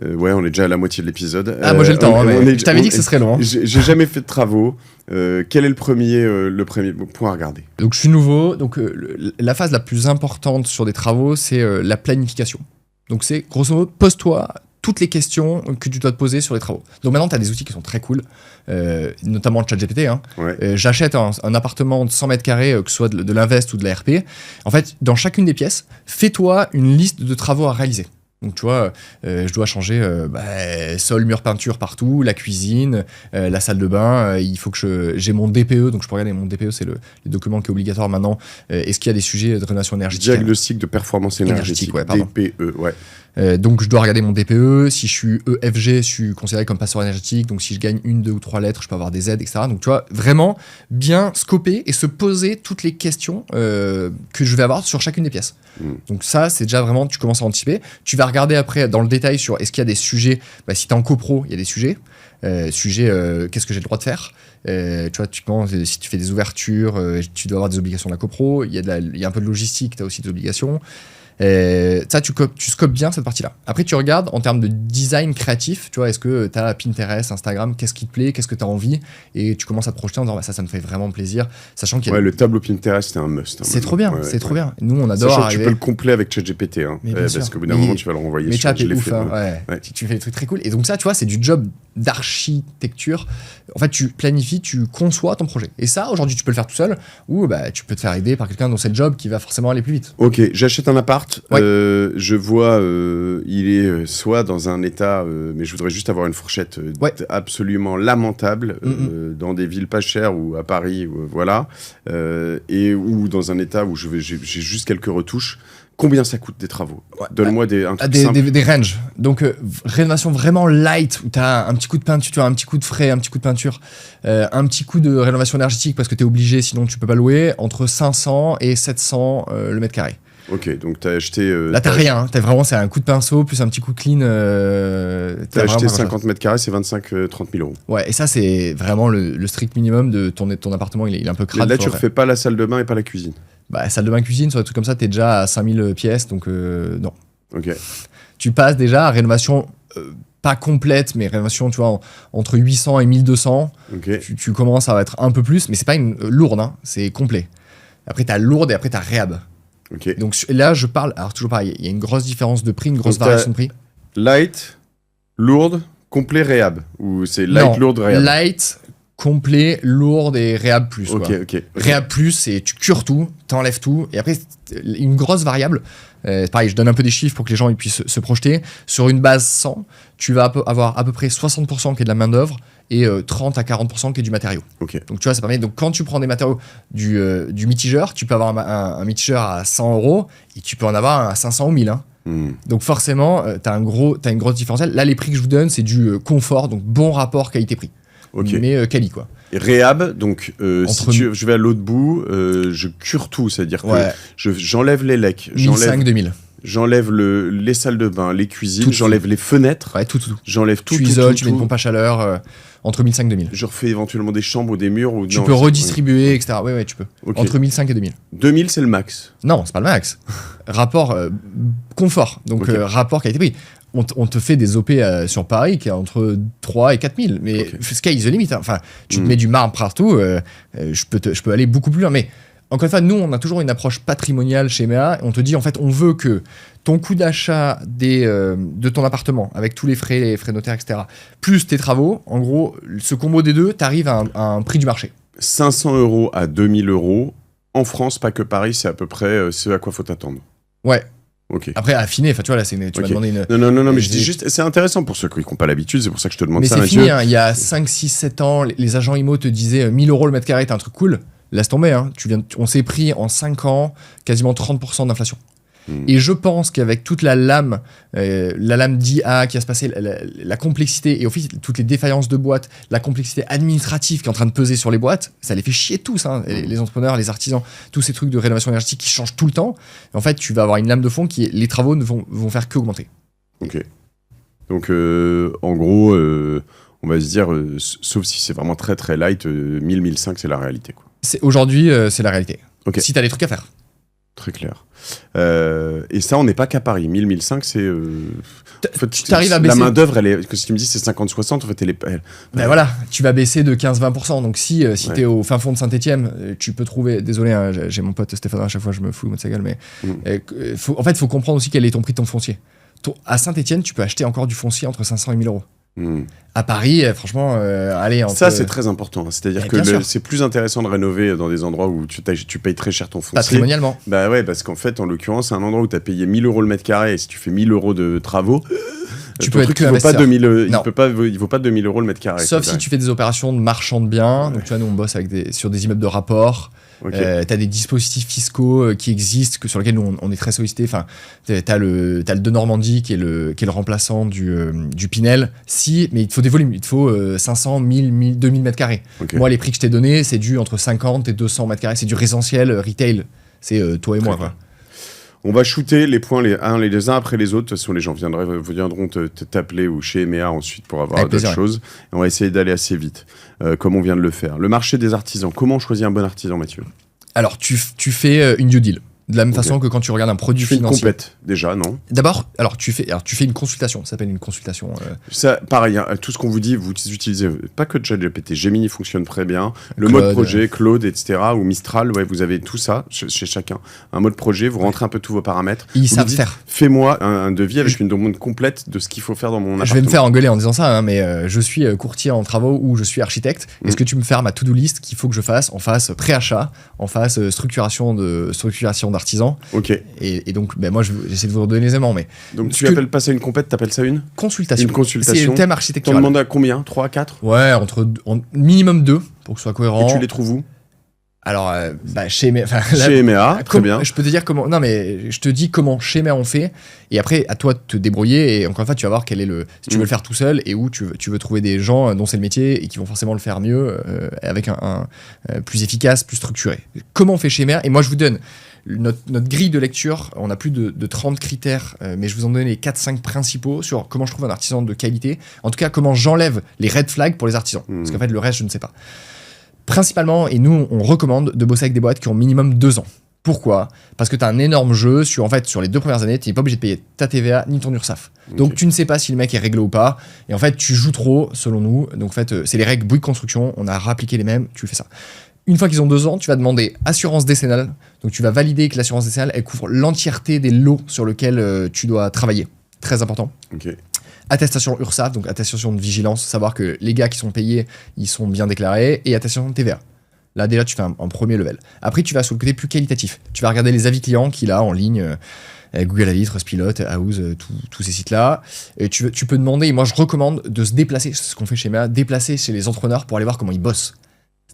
Ouais, on est déjà à la moitié de l'épisode. Ah, moi j'ai le temps, mais je t'avais dit que ce serait long. Hein. J'ai jamais fait de travaux. Quel est le premier point à regarder? Donc je suis nouveau. Donc la phase la plus importante sur des travaux, c'est la planification. Donc c'est grosso modo, pose-toi toutes les questions que tu dois te poser sur les travaux. Donc maintenant, tu as des outils qui sont très cool, notamment ChatGPT. Hein. Ouais. J'achète un appartement de 100 mètres carrés, que ce soit de l'invest ou de la RP. En fait, dans chacune des pièces, fais-toi une liste de travaux à réaliser. Donc tu vois, je dois changer sol, mur, peinture partout, la cuisine, la salle de bain. Il faut que j'ai mon DPE, donc je peux regarder mon DPE, c'est le document qui est obligatoire maintenant. Est-ce qu'il y a des sujets de rénovation énergétique? Diagnostic de performance énergétique, ouais, pardon. DPE, ouais. Donc je dois regarder mon DPE. Si je suis EFG, je suis considéré comme passeur énergétique. Donc si je gagne 1, 2 ou 3 lettres, je peux avoir des aides, etc. Donc tu vois, vraiment bien scoper et se poser toutes les questions que je vais avoir sur chacune des pièces. Donc ça, c'est déjà vraiment, tu commences à anticiper. Tu vas regarder après dans le détail sur est-ce qu'il y a des sujets. Si tu es en copro, il y a des sujets. Qu'est-ce que j'ai le droit de faire? Tu vois, typiquement, si tu fais des ouvertures, tu dois avoir des obligations de la copro. Il y a un peu de logistique, tu as aussi des obligations. Ça, tu scopes bien cette partie-là. Après, tu regardes en termes de design créatif, tu vois, est-ce que tu as Pinterest, Instagram, qu'est-ce qui te plaît, qu'est-ce que tu as envie, et tu commences à te projeter en disant ça me fait vraiment plaisir, sachant qu'il y a le tableau Pinterest, c'est un must. c'est trop bien, c'est trop bien. Nous, on adore Sachant que arriver. tu peux le complet avec ChatGPT, parce sûr. qu'au bout d'un moment, tu vas le renvoyer Mais sur Chat est je l'ai ouf, fait, hein, ouais. ouais. Tu fais des trucs très cool. Et donc ça, tu vois, c'est du job d'architecture. En fait, tu planifies, tu conçois ton projet. Et ça, aujourd'hui, tu peux le faire tout seul, ou tu peux te faire aider par quelqu'un dont c'est le job qui va forcément aller plus vite. Ok, j'achète un appart. Ouais. Je vois, il est soit dans un état, mais je voudrais juste avoir une fourchette absolument lamentable, dans des villes pas chères ou à Paris, voilà, ou dans un état où j'ai juste quelques retouches. Combien ça coûte des travaux? Donne-moi un truc simple. Des ranges. Donc, rénovation vraiment light, où tu as un petit coup de peinture, tu as un petit coup de frais, un petit coup de peinture, un petit coup de rénovation énergétique parce que tu es obligé, sinon tu peux pas louer, entre 500 et 700 le mètre carré. Ok, donc t'as acheté... Là, t'as rien. C'est un coup de pinceau plus un petit coup de clean. T'as acheté 50 mètres carrés, c'est 25-30 000 euros. Ouais, et ça, c'est vraiment le strict minimum de ton appartement. Il est un peu crade. Là, tu refais pas la salle de bain et pas la cuisine. Salle de bain, cuisine, sur des trucs comme ça, t'es déjà à 5000 pièces, donc non. Ok. Tu passes déjà à rénovation pas complète, mais rénovation, tu vois, entre 800 et 1200. Ok. Tu commences à être un peu plus, mais c'est pas une lourde, hein, c'est complet. Après, t'as lourde et après, t'as réhab. Ok. Donc là, je parle, alors toujours pareil, il y a une grosse différence de prix, une grosse Donc, variation de prix. Light, lourde, complet, réhab. Ou c'est light, Non, lourde, réhab. light, complet, lourde et réhab plus. Ok, quoi. ok. Réhab plus, c'est tu cures tout, t'enlèves tout. Et après, une grosse variable, pareil, je donne un peu des chiffres pour que les gens ils puissent se projeter. Sur une base 100, tu vas avoir à peu près 60% qui est de la main-d'œuvre et 30 à 40% qui est du matériau. Ok. Donc tu vois, ça permet. Donc quand tu prends des matériaux du mitigeur, tu peux avoir un mitigeur à 100 € et tu peux en avoir un à 500 ou 1000. Hein. Donc forcément, t'as une grosse différentielle. Là, les prix que je vous donne, c'est du confort, donc bon rapport qualité-prix. Ok. Mais quali quoi. Et réhab, donc Entre si je vais à l'autre bout, je cure tout, c'est-à-dire Ouais. que j'enlève les lecs, 1500-2000. j'enlève les salles de bain, les cuisines, Tout. j'enlève les fenêtres, Ouais, tout. j'enlève tout. Tu isoles, tu mets une pompe à chaleur entre 1500 et 2000. Je refais éventuellement des chambres ou des murs. Ou Tu non, peux c'est- redistribuer, etc. Ouais, tu peux. Ok. Entre 1500 et 2000. 2000, c'est le max. Non, c'est pas le max. Rapport confort, donc Ok. rapport qualité-prix. On te fait des OP sur Paris qui est entre 3 et 4000. Mais Ok. sky is the limit. Hein. Enfin, tu te Mm. mets du marbre partout, je peux aller beaucoup plus loin. Mais encore une fois, nous, on a toujours une approche patrimoniale chez MEA. On te dit, en fait, on veut que ton coût d'achat de ton appartement, avec tous les frais notaires, etc., plus tes travaux, en gros, ce combo des deux, t'arrives à un prix du marché. 500 € à 2000 €. En France, pas que Paris, c'est à peu près ce à quoi faut t'attendre. Ouais. Ok. Après, affiner, enfin, tu vois, là, tu Ok. m'as demandé une. Non, mais je j'ai- dis juste, c'est intéressant pour ceux qui n'ont pas l'habitude, c'est pour ça que je te demande Mais ça, c'est Mathieu. fini, hein. Il y a 5, 6, 7 ans, les agents IMO te disaient 1000 € le mètre carré, t'as un truc cool. Laisse tomber, hein. On s'est pris en 5 ans quasiment 30% d'inflation. Et je pense qu'avec toute la lame d'IA qui va se passer, la complexité et au fait toutes les défaillances de boîtes, la complexité administrative qui est en train de peser sur les boîtes, ça les fait chier tous, hein, les entrepreneurs, les artisans, tous ces trucs de rénovation énergétique qui changent tout le temps. Et en fait, tu vas avoir une lame de fond les travaux ne vont faire qu'augmenter. Ok. Donc, en gros, on va se dire, sauf si c'est vraiment très très light, 1000, 1500, c'est la réalité, quoi. Aujourd'hui, c'est la réalité. Ok. Si t'as des trucs à faire. Très clair. Et ça, on n'est pas qu'à Paris. 1000, 1500, c'est. En fait, tu t'arrives à la baisser. main-d'œuvre, elle est. Que si tu me dis c'est 50-60, en fait, Ben voilà, tu vas baisser de 15-20%. Donc si Ouais. t'es au fin fond de Saint-Etienne, tu peux trouver. Désolé, hein, j'ai mon pote Stéphane, à chaque fois je me fous de sa gueule, mais en fait, il faut comprendre aussi quel est ton prix de ton foncier. À Saint-Etienne, tu peux acheter encore du foncier entre 500 et 1000 €. À Paris, franchement, allez. Ça, c'est très important. Hein. C'est-à-dire Eh, que bien sûr. c'est plus intéressant de rénover dans des endroits où tu payes très cher ton foncier. Patrimonialement. Bah ouais, parce qu'en fait, en l'occurrence, c'est un endroit où tu as payé 1000 € le mètre carré, et si tu fais 1000 € de travaux, Tu ton peux truc, être il vaut pas investisseur. 2000, Non. il vaut pas 2000 € le mètre carré. Sauf c'est si tu fais des opérations de marchand de biens. Donc tu vois, nous on bosse sur des immeubles de rapport. Ok. T'as des dispositifs fiscaux qui existent, sur lesquels nous on est très sollicité. Enfin, t'as le de Normandie qui est le remplaçant du Pinel. Mais il te faut des volumes. Il te faut 500, 1000, 2000 mètres carrés. Ok. Moi, les prix que je t'ai donnés, c'est du entre 50 et 200 mètres carrés. C'est du résidentiel retail. C'est toi et moi, Très quoi. On va shooter les points les uns après les autres. De toute façon, les gens viendront t'appeler ou chez EMEA ensuite pour avoir Avec d'autres plaisir, choses. Et on va essayer d'aller assez vite, comme on vient de le faire. Le marché des artisans. Comment choisir un bon artisan, Mathieu? Alors, tu fais une due deal. De la même Ok. façon que quand tu regardes un produit Tu fais une financier. compète, déjà, non? D'abord, tu fais une consultation. Ça s'appelle une consultation. Ça, pareil, hein, tout ce qu'on vous dit, vous utilisez pas que ChatGPT. Gemini fonctionne très bien. Le Claude, mode projet, Claude, etc. Ou Mistral, ouais, vous avez tout ça chez chacun. Un mode projet, vous rentrez un peu tous vos paramètres. Ils Vous savent dites, faire. Fais-moi un devis avec une demande complète de ce qu'il faut faire dans mon appartement. Je vais me faire engueuler en disant ça, hein, mais je suis courtier en travaux ou je suis architecte. Est-ce que tu me fais ma to-do list qu'il faut que je fasse en phase préachat, en phase structuration d'artisans. Ok. Et donc, moi, j'essaie de vous redonner les aimants, mais Donc tu appelles pas ça une compète, t'appelles ça une consultation. Une consultation. C'est le thème T'en architectural. demandes à combien 3, 4 Ouais, minimum 2 pour que ce soit cohérent. Et tu les trouves où Alors, chez mes. Chez EMEA, très bien. Je peux te dire comment. Non, mais je te dis comment chez MEA on fait. Et après, à toi de te débrouiller. Et encore une fois, tu vas voir quel est si tu veux le faire tout seul et où tu veux trouver des gens dont c'est le métier et qui vont forcément le faire mieux, avec un plus efficace, plus structuré. Comment on fait chez MEA? Et moi, je vous donne notre grille de lecture. On a plus de 30 critères, mais je vous en donne les 4-5 principaux sur comment je trouve un artisan de qualité. En tout cas, comment j'enlève les red flags pour les artisans. Parce qu'en fait, le reste, je ne sais pas. Principalement, et nous, on recommande de bosser avec des boîtes qui ont minimum 2 ans. Pourquoi? Parce que tu as un énorme jeu sur les 2 premières années, tu n'es pas obligé de payer ta TVA ni ton URSSAF. Donc tu ne sais pas si le mec est réglé ou pas. Et en fait, tu joues trop, selon nous. Donc en fait, c'est les règles Bouygues Construction. On a rappliqué les mêmes, tu fais ça. Une fois qu'ils ont 2 ans, tu vas demander assurance décennale. Donc tu vas valider que l'assurance décennale, elle couvre l'entièreté des lots sur lesquels tu dois travailler. Très important. Ok. Attestation URSSAF, donc attestation de vigilance, savoir que les gars qui sont payés, ils sont bien déclarés, et attestation de TVA. Là, déjà, tu fais un premier level. Après, tu vas sur le côté plus qualitatif. Tu vas regarder les avis clients qu'il a en ligne, Google Avis, Trustpilot, House, tous ces sites-là. Et tu peux demander, et moi, je recommande de se déplacer, c'est ce qu'on fait chez MEA, déplacer chez les entrepreneurs pour aller voir comment ils bossent.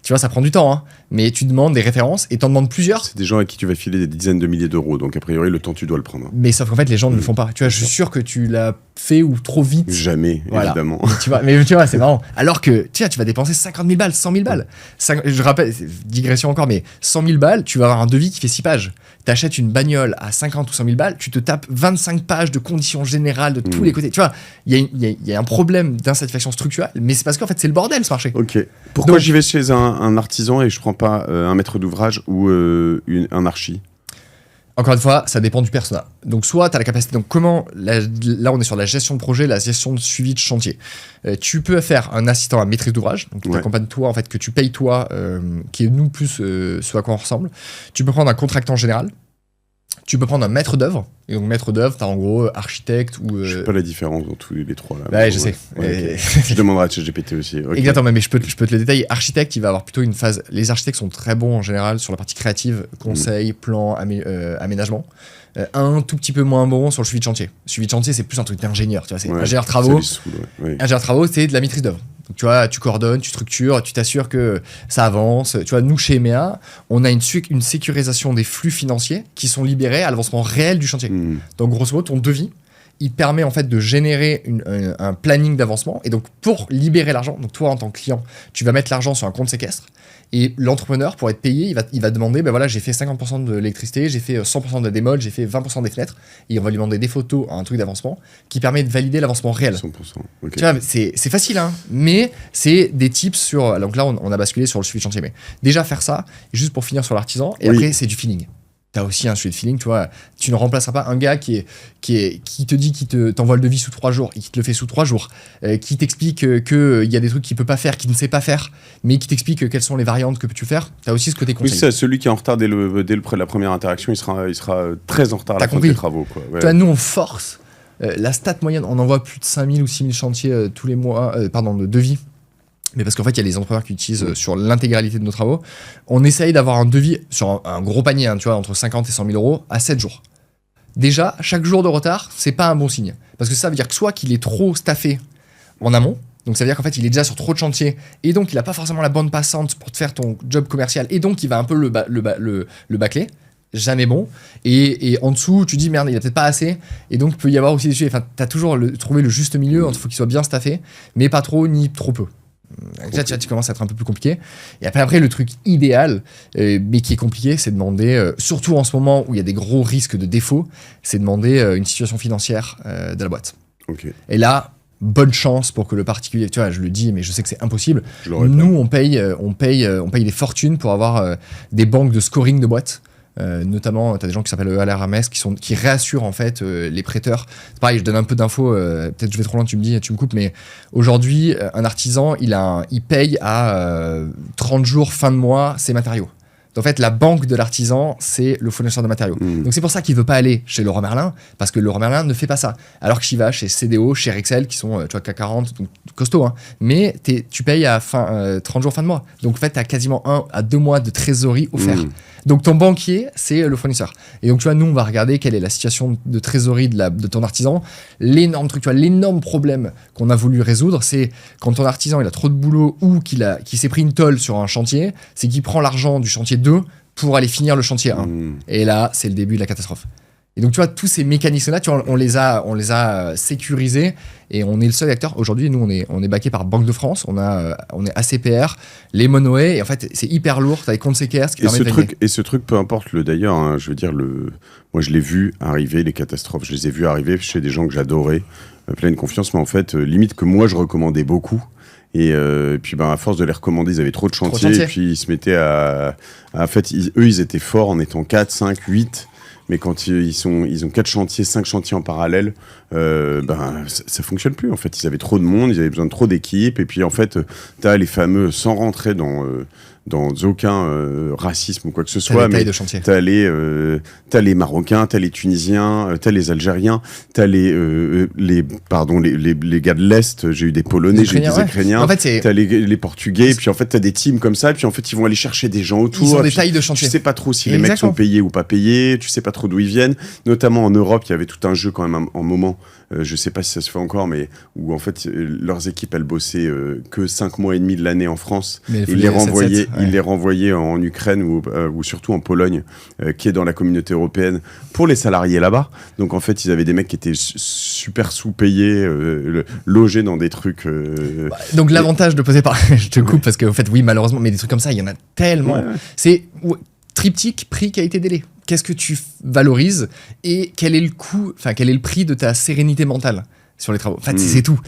Tu vois, ça prend du temps, hein, mais tu demandes des références et t'en demandes plusieurs. C'est des gens à qui tu vas filer des dizaines de milliers d'euros, donc a priori, le temps, tu dois le prendre. Mais sauf qu'en fait, les gens ne le font pas. Tu vois, je suis sûr que tu l'as fait ou trop vite. Jamais, voilà. Évidemment. Mais tu vois, c'est marrant. Alors que, tu vas dépenser 50 000 balles, 100 000 balles. Je rappelle, digression encore, mais 100 000 balles, tu vas avoir un devis qui fait 6 pages. T'achètes une bagnole à 50 ou 100 000 balles, tu te tapes 25 pages de conditions générales de tous les côtés. Tu vois, il y a un problème d'insatisfaction structurelle, mais c'est parce qu'en fait, c'est le bordel, ce marché. Ok. Pourquoi j'y vais chez un artisan et je prends pas un maître d'ouvrage ou un archi? Encore une fois, ça dépend du persona. Donc, soit tu as la capacité. Donc, là, on est sur la gestion de projet, la gestion de suivi de chantier. Tu peux faire un assistant à maîtrise d'ouvrage, donc qui t'accompagne toi, en fait, que tu payes toi, qui est nous plus ce à quoi on ressemble. Tu peux prendre un contractant général. Tu peux prendre un maître d'œuvre. Et donc, maître d'œuvre, tu as en gros architecte ou. Je sais pas la différence dans tous les trois là. Ouais, je sais. Okay. Je demanderai à ChatGPT aussi. Okay. Exactement, mais je peux te le détailler. Architecte, il va avoir plutôt une phase. Les architectes sont très bons en général sur la partie créative, conseil, plan, aménagement. Un tout petit peu moins bon sur le suivi de chantier. Le suivi de chantier, c'est plus un truc d'ingénieur. Tu vois, c'est ingénieur travaux. Ingénieur travaux, c'est de la maîtrise d'œuvre. Donc, tu vois, tu coordonnes, tu structures, tu t'assures que ça avance. Tu vois, nous, chez MEA, on a une sécurisation des flux financiers qui sont libérés à l'avancement réel du chantier. Donc, grosso modo, ton devis, il permet en fait de générer un planning d'avancement. Et donc, pour libérer l'argent, donc toi, en tant que client, tu vas mettre l'argent sur un compte séquestre. Et l'entrepreneur, pour être payé, il va demander, ben voilà, j'ai fait 50% de l'électricité, j'ai fait 100% de la démol, j'ai fait 20% des fenêtres. Et on va lui demander des photos, un truc d'avancement, qui permet de valider l'avancement réel. 100%. Okay. Tu vois, c'est facile, hein, mais c'est des tips sur... Donc là, on a basculé sur le suivi de chantier. Mais déjà, faire ça, juste pour finir sur l'artisan, et après, c'est du feeling. T'as aussi un suivi de feeling, tu vois. Tu ne remplaceras pas un gars qui te dit qu'il t'envoie le devis sous 3 jours et qui te le fait sous 3 jours, qui t'explique qu'il y a des trucs qu'il peut pas faire, qu'il ne sait pas faire, mais qui t'explique quelles sont les variantes que peux-tu faire. T'as aussi ce côté conseil. Oui, c'est celui qui est en retard dès la première interaction, il sera très en retard à la fin des travaux. Quoi. Ouais. Toi, nous, on force. La stat moyenne, on envoie plus de 5000 ou 6000 chantiers tous les mois, de devis. Mais parce qu'en fait, il y a les entrepreneurs qui utilisent sur l'intégralité de nos travaux. On essaye d'avoir un devis sur un gros panier, hein, tu vois, entre 50 et 100 000 euros à 7 jours. Déjà, chaque jour de retard, c'est pas un bon signe. Parce que ça veut dire que soit qu'il est trop staffé en amont, donc ça veut dire qu'en fait, il est déjà sur trop de chantiers, et donc il n'a pas forcément la bande passante pour te faire ton job commercial, et donc il va un peu le bâcler. Jamais bon. Et en dessous, tu dis merde, il n'y a peut-être pas assez. Et donc, il peut y avoir aussi des sujets. Enfin, tu as toujours trouvé le juste milieu. Il faut qu'il soit bien staffé, mais pas trop ni trop peu. Déjà, tu commences à être un peu plus compliqué. Et après le truc idéal, mais qui est compliqué, c'est demander, surtout en ce moment où il y a des gros risques de défaut, c'est demander une situation financière de la boîte. Okay. Et là, bonne chance pour que le particulier, tu vois, je le dis, mais je sais que c'est impossible. Nous, on paye des fortunes pour avoir des banques de scoring de boîtes. Notamment, tu as des gens qui s'appellent EAL-RMS qui réassurent en fait les prêteurs. C'est pareil, je donne un peu d'infos, peut-être je vais trop loin, tu me coupes, mais aujourd'hui, un artisan, il paye à 30 jours fin de mois ses matériaux. En fait, la banque de l'artisan, c'est le fournisseur de matériaux. Donc c'est pour ça qu'il ne veut pas aller chez Leroy Merlin, parce que Leroy Merlin ne fait pas ça. Alors qu'il va chez CDO, chez Rexel, qui sont, tu vois, CAC 40, donc costaud, hein. Mais tu payes à 30 jours fin de mois. Donc en fait, tu as quasiment 1 à 2 mois de trésorerie offert. Donc ton banquier, c'est le fournisseur. Et donc tu vois, nous, on va regarder quelle est la situation de trésorerie de ton artisan. L'énorme truc, tu vois, l'énorme problème qu'on a voulu résoudre, c'est quand ton artisan, il a trop de boulot ou qu'il s'est pris une tôle sur un chantier, c'est qu'il prend l'argent du chantier 2 pour aller finir le chantier 1. Et là, c'est le début de la catastrophe. Et donc, tu vois, tous ces mécanismes-là, tu vois, on les a sécurisés et on est le seul acteur. Aujourd'hui, nous, on est backé par Banque de France, on est ACPR, les Monoway, et en fait, c'est hyper lourd, tu as les comptes séquestres qui permettent de valider. Et ce truc, peu importe d'ailleurs, hein, je veux dire, moi, je l'ai vu arriver, les catastrophes, je les ai vus arriver chez des gens que j'adorais, pleine confiance, mais en fait, limite que moi, je recommandais beaucoup. Et puis à force de les recommander, ils avaient trop de chantiers. Et puis ils se mettaient en fait, ils étaient forts en étant 4, 5, 8. Mais quand ils ont 4 chantiers, 5 chantiers en parallèle, ça fonctionne plus. En fait, ils avaient trop de monde, ils avaient besoin de trop d'équipes. Et puis en fait, t'as les fameux, sans rentrer dans dans aucun racisme ou quoi que ce T'as soit, des tailles mais de chantier. t'as les Marocains, t'as les Tunisiens, t'as les Algériens, t'as les gars de l'Est, j'ai eu des Polonais, j'ai eu des Ukrainiens, En fait, t'as les Portugais, puis en fait t'as des teams comme ça, puis en fait ils vont aller chercher des gens autour. Ils ont des puis tailles de chantier. Tu sais pas trop si les mecs sont payés ou pas payés, tu sais pas trop d'où ils viennent. Notamment en Europe, il y avait tout un jeu quand même en moment, je sais pas si ça se fait encore, mais où en fait leurs équipes elles bossaient que 5 mois et demi de l'année en France. Ils les renvoyaient en Ukraine ou surtout en Pologne, qui est dans la communauté européenne, pour les salariés là-bas. Donc en fait, ils avaient des mecs qui étaient super sous-payés, logés dans des trucs. Donc l'avantage de poser par... Je te coupe parce que en fait, oui, malheureusement, mais des trucs comme ça, il y en a tellement. Ouais. C'est triptyque, prix, qualité, délai. Qu'est-ce que tu valorises et quel est le coût, enfin quel est le prix de ta sérénité mentale sur les travaux. En fait, c'est tout.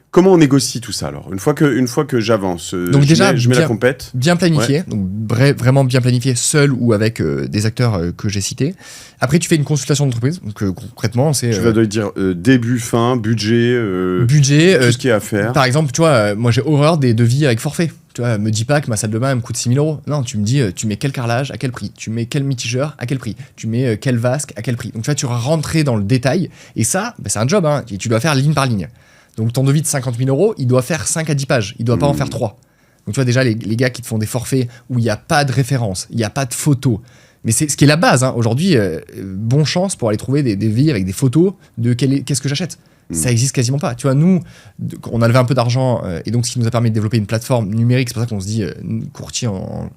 Comment on négocie tout ça alors ? Une fois que j'avance, donc je mets la compète. Bien planifié, donc vraiment bien planifié, seul ou avec des acteurs que j'ai cités. Après, tu fais une consultation d'entreprise. Donc concrètement, c'est. Tu vas dire début, fin, budget, tout ce qu'il y a à faire. Par exemple, tu vois, moi j'ai horreur des devis avec forfait. Tu vois, me dis pas que ma salle de bain elle me coûte 6 000 €. Non, tu me dis, tu mets quel carrelage à quel prix, tu mets quel mitigeur à quel prix, tu mets quel vasque à quel prix. Donc tu vois, tu vas rentrer dans le détail. Et ça, c'est un job, hein, et tu dois faire ligne par ligne. Donc ton devis de 50 000 €, il doit faire 5 à 10 pages. Il doit pas en faire 3. Donc tu vois déjà les gars qui te font des forfaits où il n'y a pas de référence, il n'y a pas de photos. Mais c'est ce qui est la base. Hein. Aujourd'hui, bonne chance pour aller trouver des devis avec des photos de qu'est-ce que j'achète. Ça existe quasiment pas. Tu vois, nous, on a levé un peu d'argent et donc ce qui nous a permis de développer une plateforme numérique, c'est pour ça qu'on se dit courtier en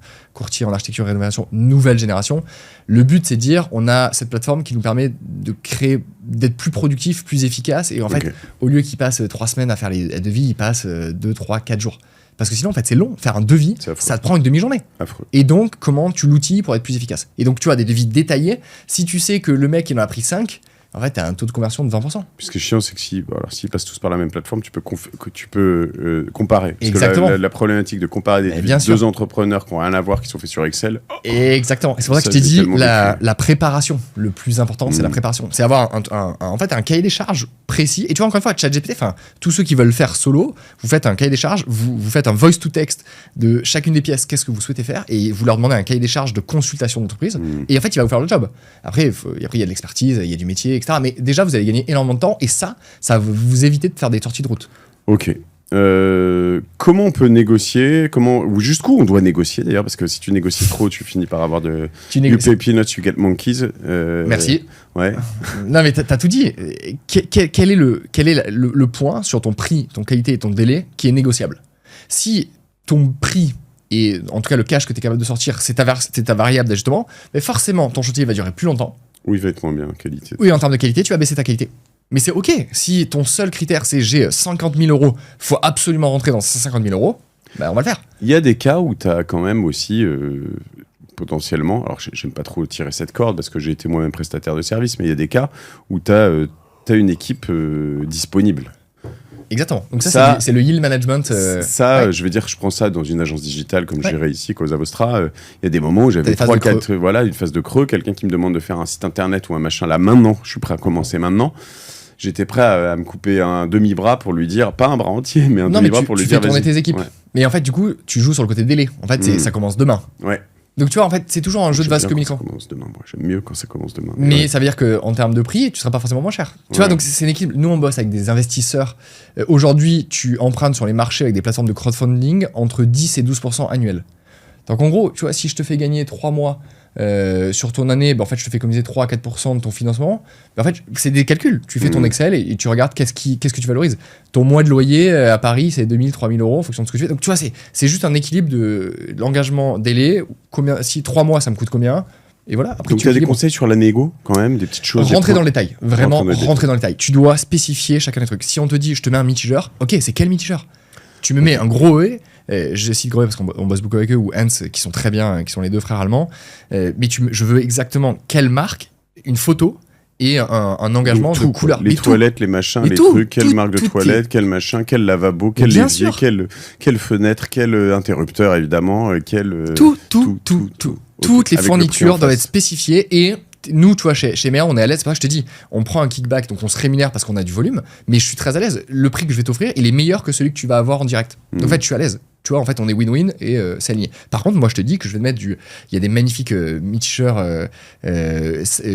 architecture et rénovation nouvelle génération. Le but, c'est de dire, on a cette plateforme qui nous permet d'être plus productif, plus efficace. Et en fait, au lieu qu'ils passent 3 semaines à faire les devis, ils passent 2, 3, 4 jours. Parce que sinon, en fait, c'est long. Faire un devis, ça te prend une demi-journée. Affreux. Et donc, comment tu l'outilles pour être plus efficace ? Et donc, tu as des devis détaillés. Si tu sais que le mec, il en a pris 5, en fait, tu as un taux de conversion de 20%. Puis ce qui est chiant, c'est que s'ils passent tous par la même plateforme, tu peux comparer. Parce Exactement. que la problématique de comparer des deux entrepreneurs qui n'ont rien à voir, qui sont faits sur Excel. Exactement. Et c'est pour ça que je t'ai dit, la préparation, le plus important, c'est la préparation. C'est avoir un cahier des charges précis. Et tu vois, encore une fois, ChatGPT, tous ceux qui veulent faire solo, vous faites un cahier des charges, vous faites un voice to text de chacune des pièces, qu'est-ce que vous souhaitez faire, et vous leur demandez un cahier des charges de consultation d'entreprise. Et en fait, il va vous faire le job. Après, il y a de l'expertise, il y a du métier, etc. Mais déjà, vous allez gagner énormément de temps et ça va vous éviter de faire des sorties de route. Ok. Comment on peut négocier ? Ou jusqu'où on doit négocier d'ailleurs ? Parce que si tu négocies trop, tu finis par avoir you pay peanuts, you get monkeys. Merci. Ouais. Non, mais t'as tout dit. Quel est le point sur ton prix, ton qualité et ton délai qui est négociable ? Si ton prix et en tout cas le cash que tu es capable de sortir, c'est ta variable d'ajustement, mais forcément ton chantier va durer plus longtemps. Oui, il va être moins bien en qualité. Oui, en termes de qualité, tu vas baisser ta qualité. Mais c'est OK. Si ton seul critère, c'est j'ai 50 000 €, faut absolument rentrer dans ces 50 000 €, bah on va le faire. Il y a des cas où tu as quand même aussi potentiellement, alors j'aime pas trop tirer cette corde parce que j'ai été moi-même prestataire de service, mais il y a des cas où tu as une équipe disponible. Exactement. Donc ça c'est le yield management. Je veux dire, je prends ça dans une agence digitale comme je dirais ici, Cosa Vostra. Il y a des moments où j'avais 3-4, une phase de creux, quelqu'un qui me demande de faire un site internet ou un machin là maintenant. Je suis prêt à commencer maintenant. J'étais prêt à me couper un demi-bras pour lui dire, pas un bras entier, mais un demi-bras pour lui dire. Tu fais tourner tes équipes. Ouais. Mais en fait, du coup, tu joues sur le côté délai. En fait, ça commence demain. Ouais. Donc tu vois, en fait, c'est toujours un jeu de vase communicant. J'aime mieux quand ça commence demain. Mais ça veut dire qu'en termes de prix, tu seras pas forcément moins cher. Tu vois, donc c'est une équipe. Nous, on bosse avec des investisseurs. Aujourd'hui, tu empruntes sur les marchés avec des plateformes de crowdfunding entre 10 et 12% annuels. Donc en gros, tu vois, si je te fais gagner 3 mois sur ton année, en fait, je te fais économiser 3 à 4% de ton financement. En fait, c'est des calculs. Tu fais ton Excel et tu regardes qu'est-ce que tu valorises. Ton mois de loyer à Paris, c'est 2 000, 3 000 € en fonction de ce que tu fais. Donc tu vois, c'est juste un équilibre de l'engagement délai. Si 3 mois, ça me coûte combien ? Et voilà. Après, donc tu as des conseils sur la négo quand même, des petites choses. Rentrer dans le détail. Vraiment, rentrer dans le détail. Tu dois spécifier chacun des trucs. Si on te dit, je te mets un mitigeur, ok, c'est quel mitigeur ? Tu me mets un gros E, je cite Groé parce qu'on bosse beaucoup avec eux, ou Hans, qui sont très bien, qui sont les deux frères allemands, mais je veux exactement quelle marque, une photo et un engagement de couleur. Les toilettes, les machins, les trucs, quelle marque de toilette, quel machin, quel lavabo, quel évier, quelle fenêtre, quel interrupteur évidemment, Toutes les fournitures doivent être spécifiées et nous, tu vois, chez Mea, on est à l'aise. C'est pour ça que je te dis, on prend un kickback, donc on se rémunère parce qu'on a du volume, mais je suis très à l'aise. Le prix que je vais t'offrir, il est meilleur que celui que tu vas avoir en direct. Donc en fait, je suis à l'aise. Tu vois, en fait, on est win-win et c'est aligné. Par contre, moi, je te dis que je vais te mettre il y a des magnifiques Mitcher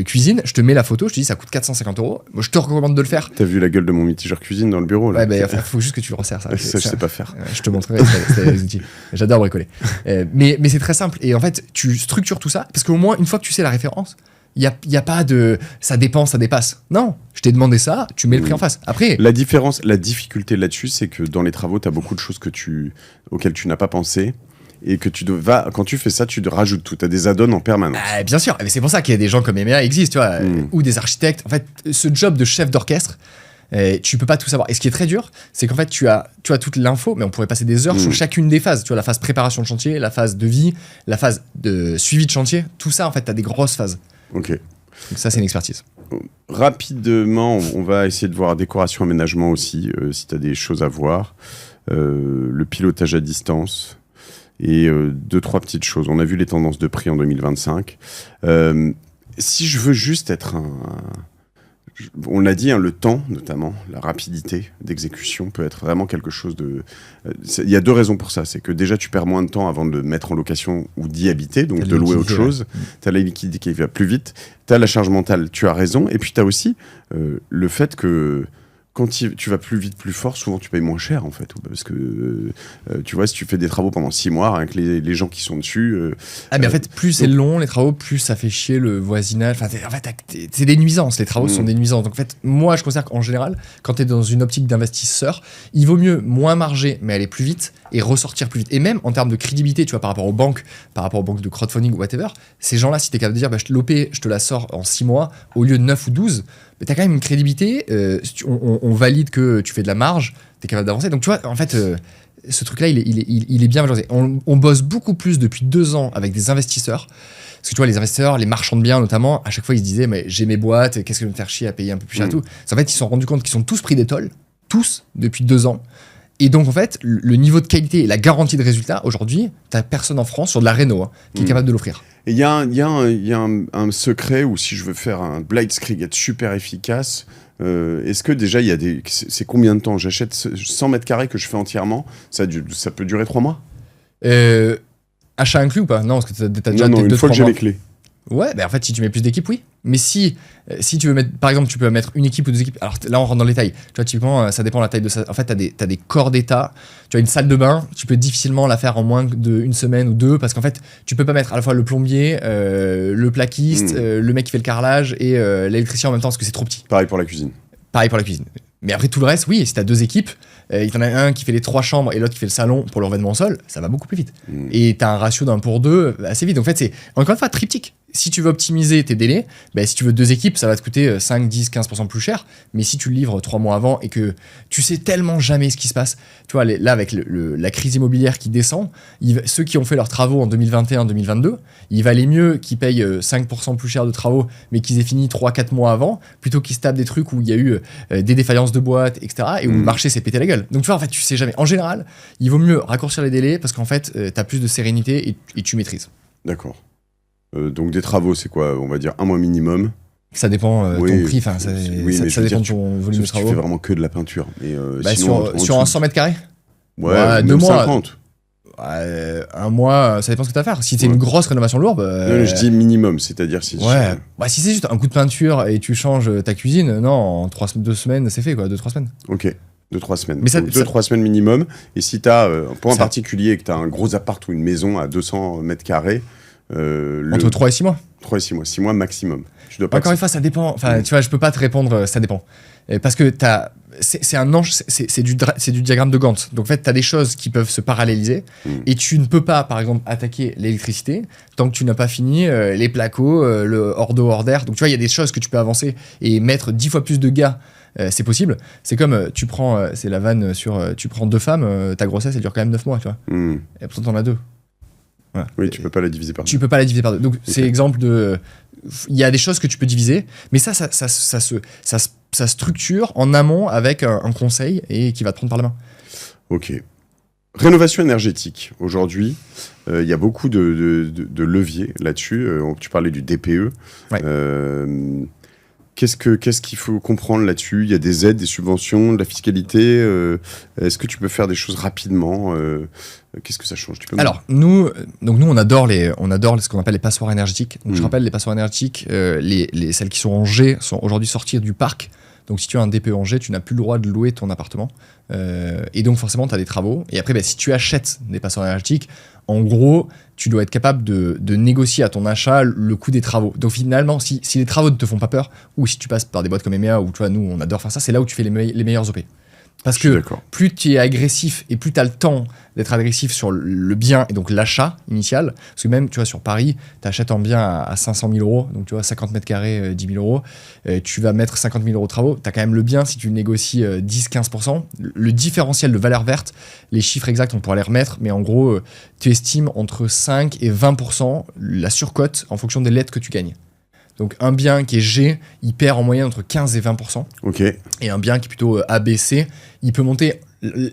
cuisine. Je te mets la photo, je te dis, ça coûte 450 €. Moi, je te recommande de le faire. T'as vu la gueule de mon mitigeur cuisine dans le bureau là? Ouais, bah, faut juste que tu le resserres, ça. Ça, je sais pas faire. Je te montrerai les outils. J'adore bricoler. Mais c'est très simple. Et en fait, tu structures tout ça parce qu'au moins, une fois que tu sais la référence, il y a pas de ça dépend, ça dépasse. Non, je t'ai demandé ça, tu mets le prix en face. Après, la difficulté là-dessus, c'est que dans les travaux, tu as beaucoup de choses auxquelles tu n'as pas pensé et que quand tu fais ça, tu te rajoutes tout. Tu as des add-ons en permanence. Bien sûr, mais c'est pour ça qu'il y a des gens comme Emea existent, tu vois, ou des architectes. En fait, ce job de chef d'orchestre, tu peux pas tout savoir. Et ce qui est très dur, c'est qu'en fait, tu as toute l'info, mais on pourrait passer des heures sur chacune des phases. Tu vois, la phase préparation de chantier, la phase de vie, la phase de suivi de chantier. Tout ça, en fait, tu as des grosses phases. Ok. Donc ça, c'est une expertise. Rapidement, on va essayer de voir décoration, aménagement aussi, si tu as des choses à voir. Le pilotage à distance et 2-3 petites choses. On a vu les tendances de prix en 2025. Si je veux juste être on l'a dit, hein, le temps, notamment, la rapidité d'exécution peut être vraiment quelque chose de... Il y a 2 raisons pour ça. C'est que déjà, tu perds moins de temps avant de le mettre en location ou d'y habiter, donc de louer autre chose. Tu as la liquidité qui va plus vite. Tu as la charge mentale, tu as raison. Et puis, tu as aussi le fait que quand tu vas plus vite, plus fort, souvent tu payes moins cher en fait. Parce que tu vois, si tu fais des travaux pendant 6 mois avec les gens qui sont dessus. Mais en fait, plus c'est long les travaux, plus ça fait chier le voisinage. Enfin, en fait, c'est des nuisances. Les travaux sont des nuisances. Donc en fait, moi je considère qu'en général, quand tu es dans une optique d'investisseur, il vaut mieux moins marger, mais aller plus vite et ressortir plus vite. Et même en termes de crédibilité, tu vois, par rapport aux banques de crowdfunding ou whatever, ces gens-là, si tu es capable de dire, l'OP, je te la sors en 6 mois au lieu de 9 ou 12, mais tu as quand même une crédibilité. On valide que tu fais de la marge, tu es capable d'avancer. Donc tu vois, en fait, ce truc-là, il est bien valorisé. On bosse beaucoup plus depuis 2 ans avec des investisseurs. Parce que tu vois, les investisseurs, les marchands de biens notamment, à chaque fois, ils se disaient, mais j'ai mes boîtes, qu'est-ce que je vais me faire chier à payer un peu plus cher et tout. En fait, ils se sont rendus compte qu'ils sont tous pris d'étole, tous, depuis 2 ans. Et donc, en fait, le niveau de qualité et la garantie de résultat, aujourd'hui, t'as personne en France sur de la réno qui est capable de l'offrir. Et il y a un secret où si je veux faire un Blitzkrieg être super efficace, est-ce que déjà c'est combien de temps? J'achète 100 mètres carrés que je fais entièrement, ça peut durer 3 mois? Achat inclus ou pas? Non, parce que t'as déjà une fois que j'ai les clés. Ouais, en fait, si tu mets plus d'équipes, oui. Mais si tu veux mettre, par exemple, tu peux mettre une équipe ou 2 équipes. Alors là, on rentre dans les tailles. Tu vois, typiquement, ça dépend de la taille de ça. En fait, t'as des corps d'état. Tu as une salle de bain, tu peux difficilement la faire en moins d'1 semaine ou 2 parce qu'en fait, tu peux pas mettre à la fois le plombier, le plaquiste, le mec qui fait le carrelage et l'électricien en même temps parce que c'est trop petit. Pareil pour la cuisine. Mais après tout le reste, oui, si t'as 2 équipes, il y en a un qui fait les 3 chambres et l'autre qui fait le salon pour le revêtement au sol, ça va beaucoup plus vite. Et t'as un ratio d'1 pour 2 assez vite. Donc en fait, c'est encore une fois triptyque. Si tu veux optimiser tes délais, si tu veux 2 équipes, ça va te coûter 5, 10, 15% plus cher. Mais si tu le livres 3 mois avant et que tu sais tellement jamais ce qui se passe, tu vois, là, avec la crise immobilière qui descend, ceux qui ont fait leurs travaux en 2021-2022, il valait mieux qu'ils payent 5% plus cher de travaux, mais qu'ils aient fini 3-4 mois avant, plutôt qu'ils se tapent des trucs où il y a eu des défaillances de boîtes, etc. et où le marché s'est pété la gueule. Donc tu vois, en fait, tu sais jamais. En général, il vaut mieux raccourcir les délais parce qu'en fait, t'as plus de sérénité et tu maîtrises. D'accord. Donc des travaux, c'est quoi? On va dire 1 mois minimum. Ça dépend ton prix, ça dépend de ton volume de travaux. Tu fais vraiment que de la peinture. Mais sur un 100 mètres carrés? Ouais, 2 mois. 50. 1 mois, ça dépend ce que tu as à faire. Si c'est une grosse rénovation lourde. Non, je dis minimum, c'est-à-dire si. Si c'est juste un coup de peinture et tu changes ta cuisine, non, en 2 semaines, c'est fait, quoi, 2-3 semaines. Ok. 2-3 semaines. Mais 2-3 semaines minimum. Et si tu as, pour un particulier, et que tu as un gros appart ou une maison à 200 mètres carrés. Entre 3 et 6 mois. 3 et 6 mois. 6 mois maximum. Encore une fois, ça dépend. Enfin, tu vois, je peux pas te répondre, ça dépend. Parce que c'est du diagramme de Gantt. Donc en fait, tu as des choses qui peuvent se paralléliser et tu ne peux pas, par exemple, attaquer l'électricité tant que tu n'as pas fini les placos, le hors d'eau, hors d'air. Donc tu vois, il y a des choses que tu peux avancer et mettre 10 fois plus de gars. C'est possible. C'est comme tu prends, c'est la vanne sur, tu prends 2 femmes, ta grossesse elle dure quand même 9 mois, tu vois. Et pourtant t'en as 2. Voilà. Oui, tu peux pas la diviser par 2. Tu peux pas la diviser par 2. Donc c'est exemple de, il y a des choses que tu peux diviser, mais ça structure en amont avec un conseil et qui va te prendre par la main. Ok. Rénovation énergétique. Aujourd'hui, il y a beaucoup de leviers là-dessus. Tu parlais du DPE. Ouais. Qu'est-ce qu'il faut comprendre là-dessus? Il y a des aides, des subventions, de la fiscalité. Est-ce que tu peux faire des choses rapidement? Qu'est-ce que ça change? Alors, nous, on adore ce qu'on appelle les passoires énergétiques. Donc, je rappelle, les passoires énergétiques, celles qui sont en G sont aujourd'hui sorties du parc. Donc, si tu as un DPE en G, tu n'as plus le droit de louer ton appartement. Et donc, forcément, tu as des travaux. Et après, si tu achètes des passoires énergétiques, en gros, tu dois être capable de négocier à ton achat le coût des travaux. Donc, finalement, si les travaux ne te font pas peur, ou si tu passes par des boîtes comme EMEA, où tu vois, nous, on adore faire ça, c'est là où tu fais les meilleurs OP. Parce que plus tu es agressif et plus tu as le temps d'être agressif sur le bien et donc l'achat initial, parce que même tu vois sur Paris, tu achètes un bien à 500 000 euros, donc tu vois 50 mètres carrés, 10 000 euros, tu vas mettre 50 000 euros de travaux, tu as quand même le bien si tu négocies 10-15%. Le différentiel de valeur verte, les chiffres exacts on pourra les remettre, mais en gros tu estimes entre 5 et 20% la surcote en fonction des lettres que tu gagnes. Donc un bien qui est G, il perd en moyenne entre 15 et 20%. Ok. Et un bien qui est plutôt ABC, il peut monter.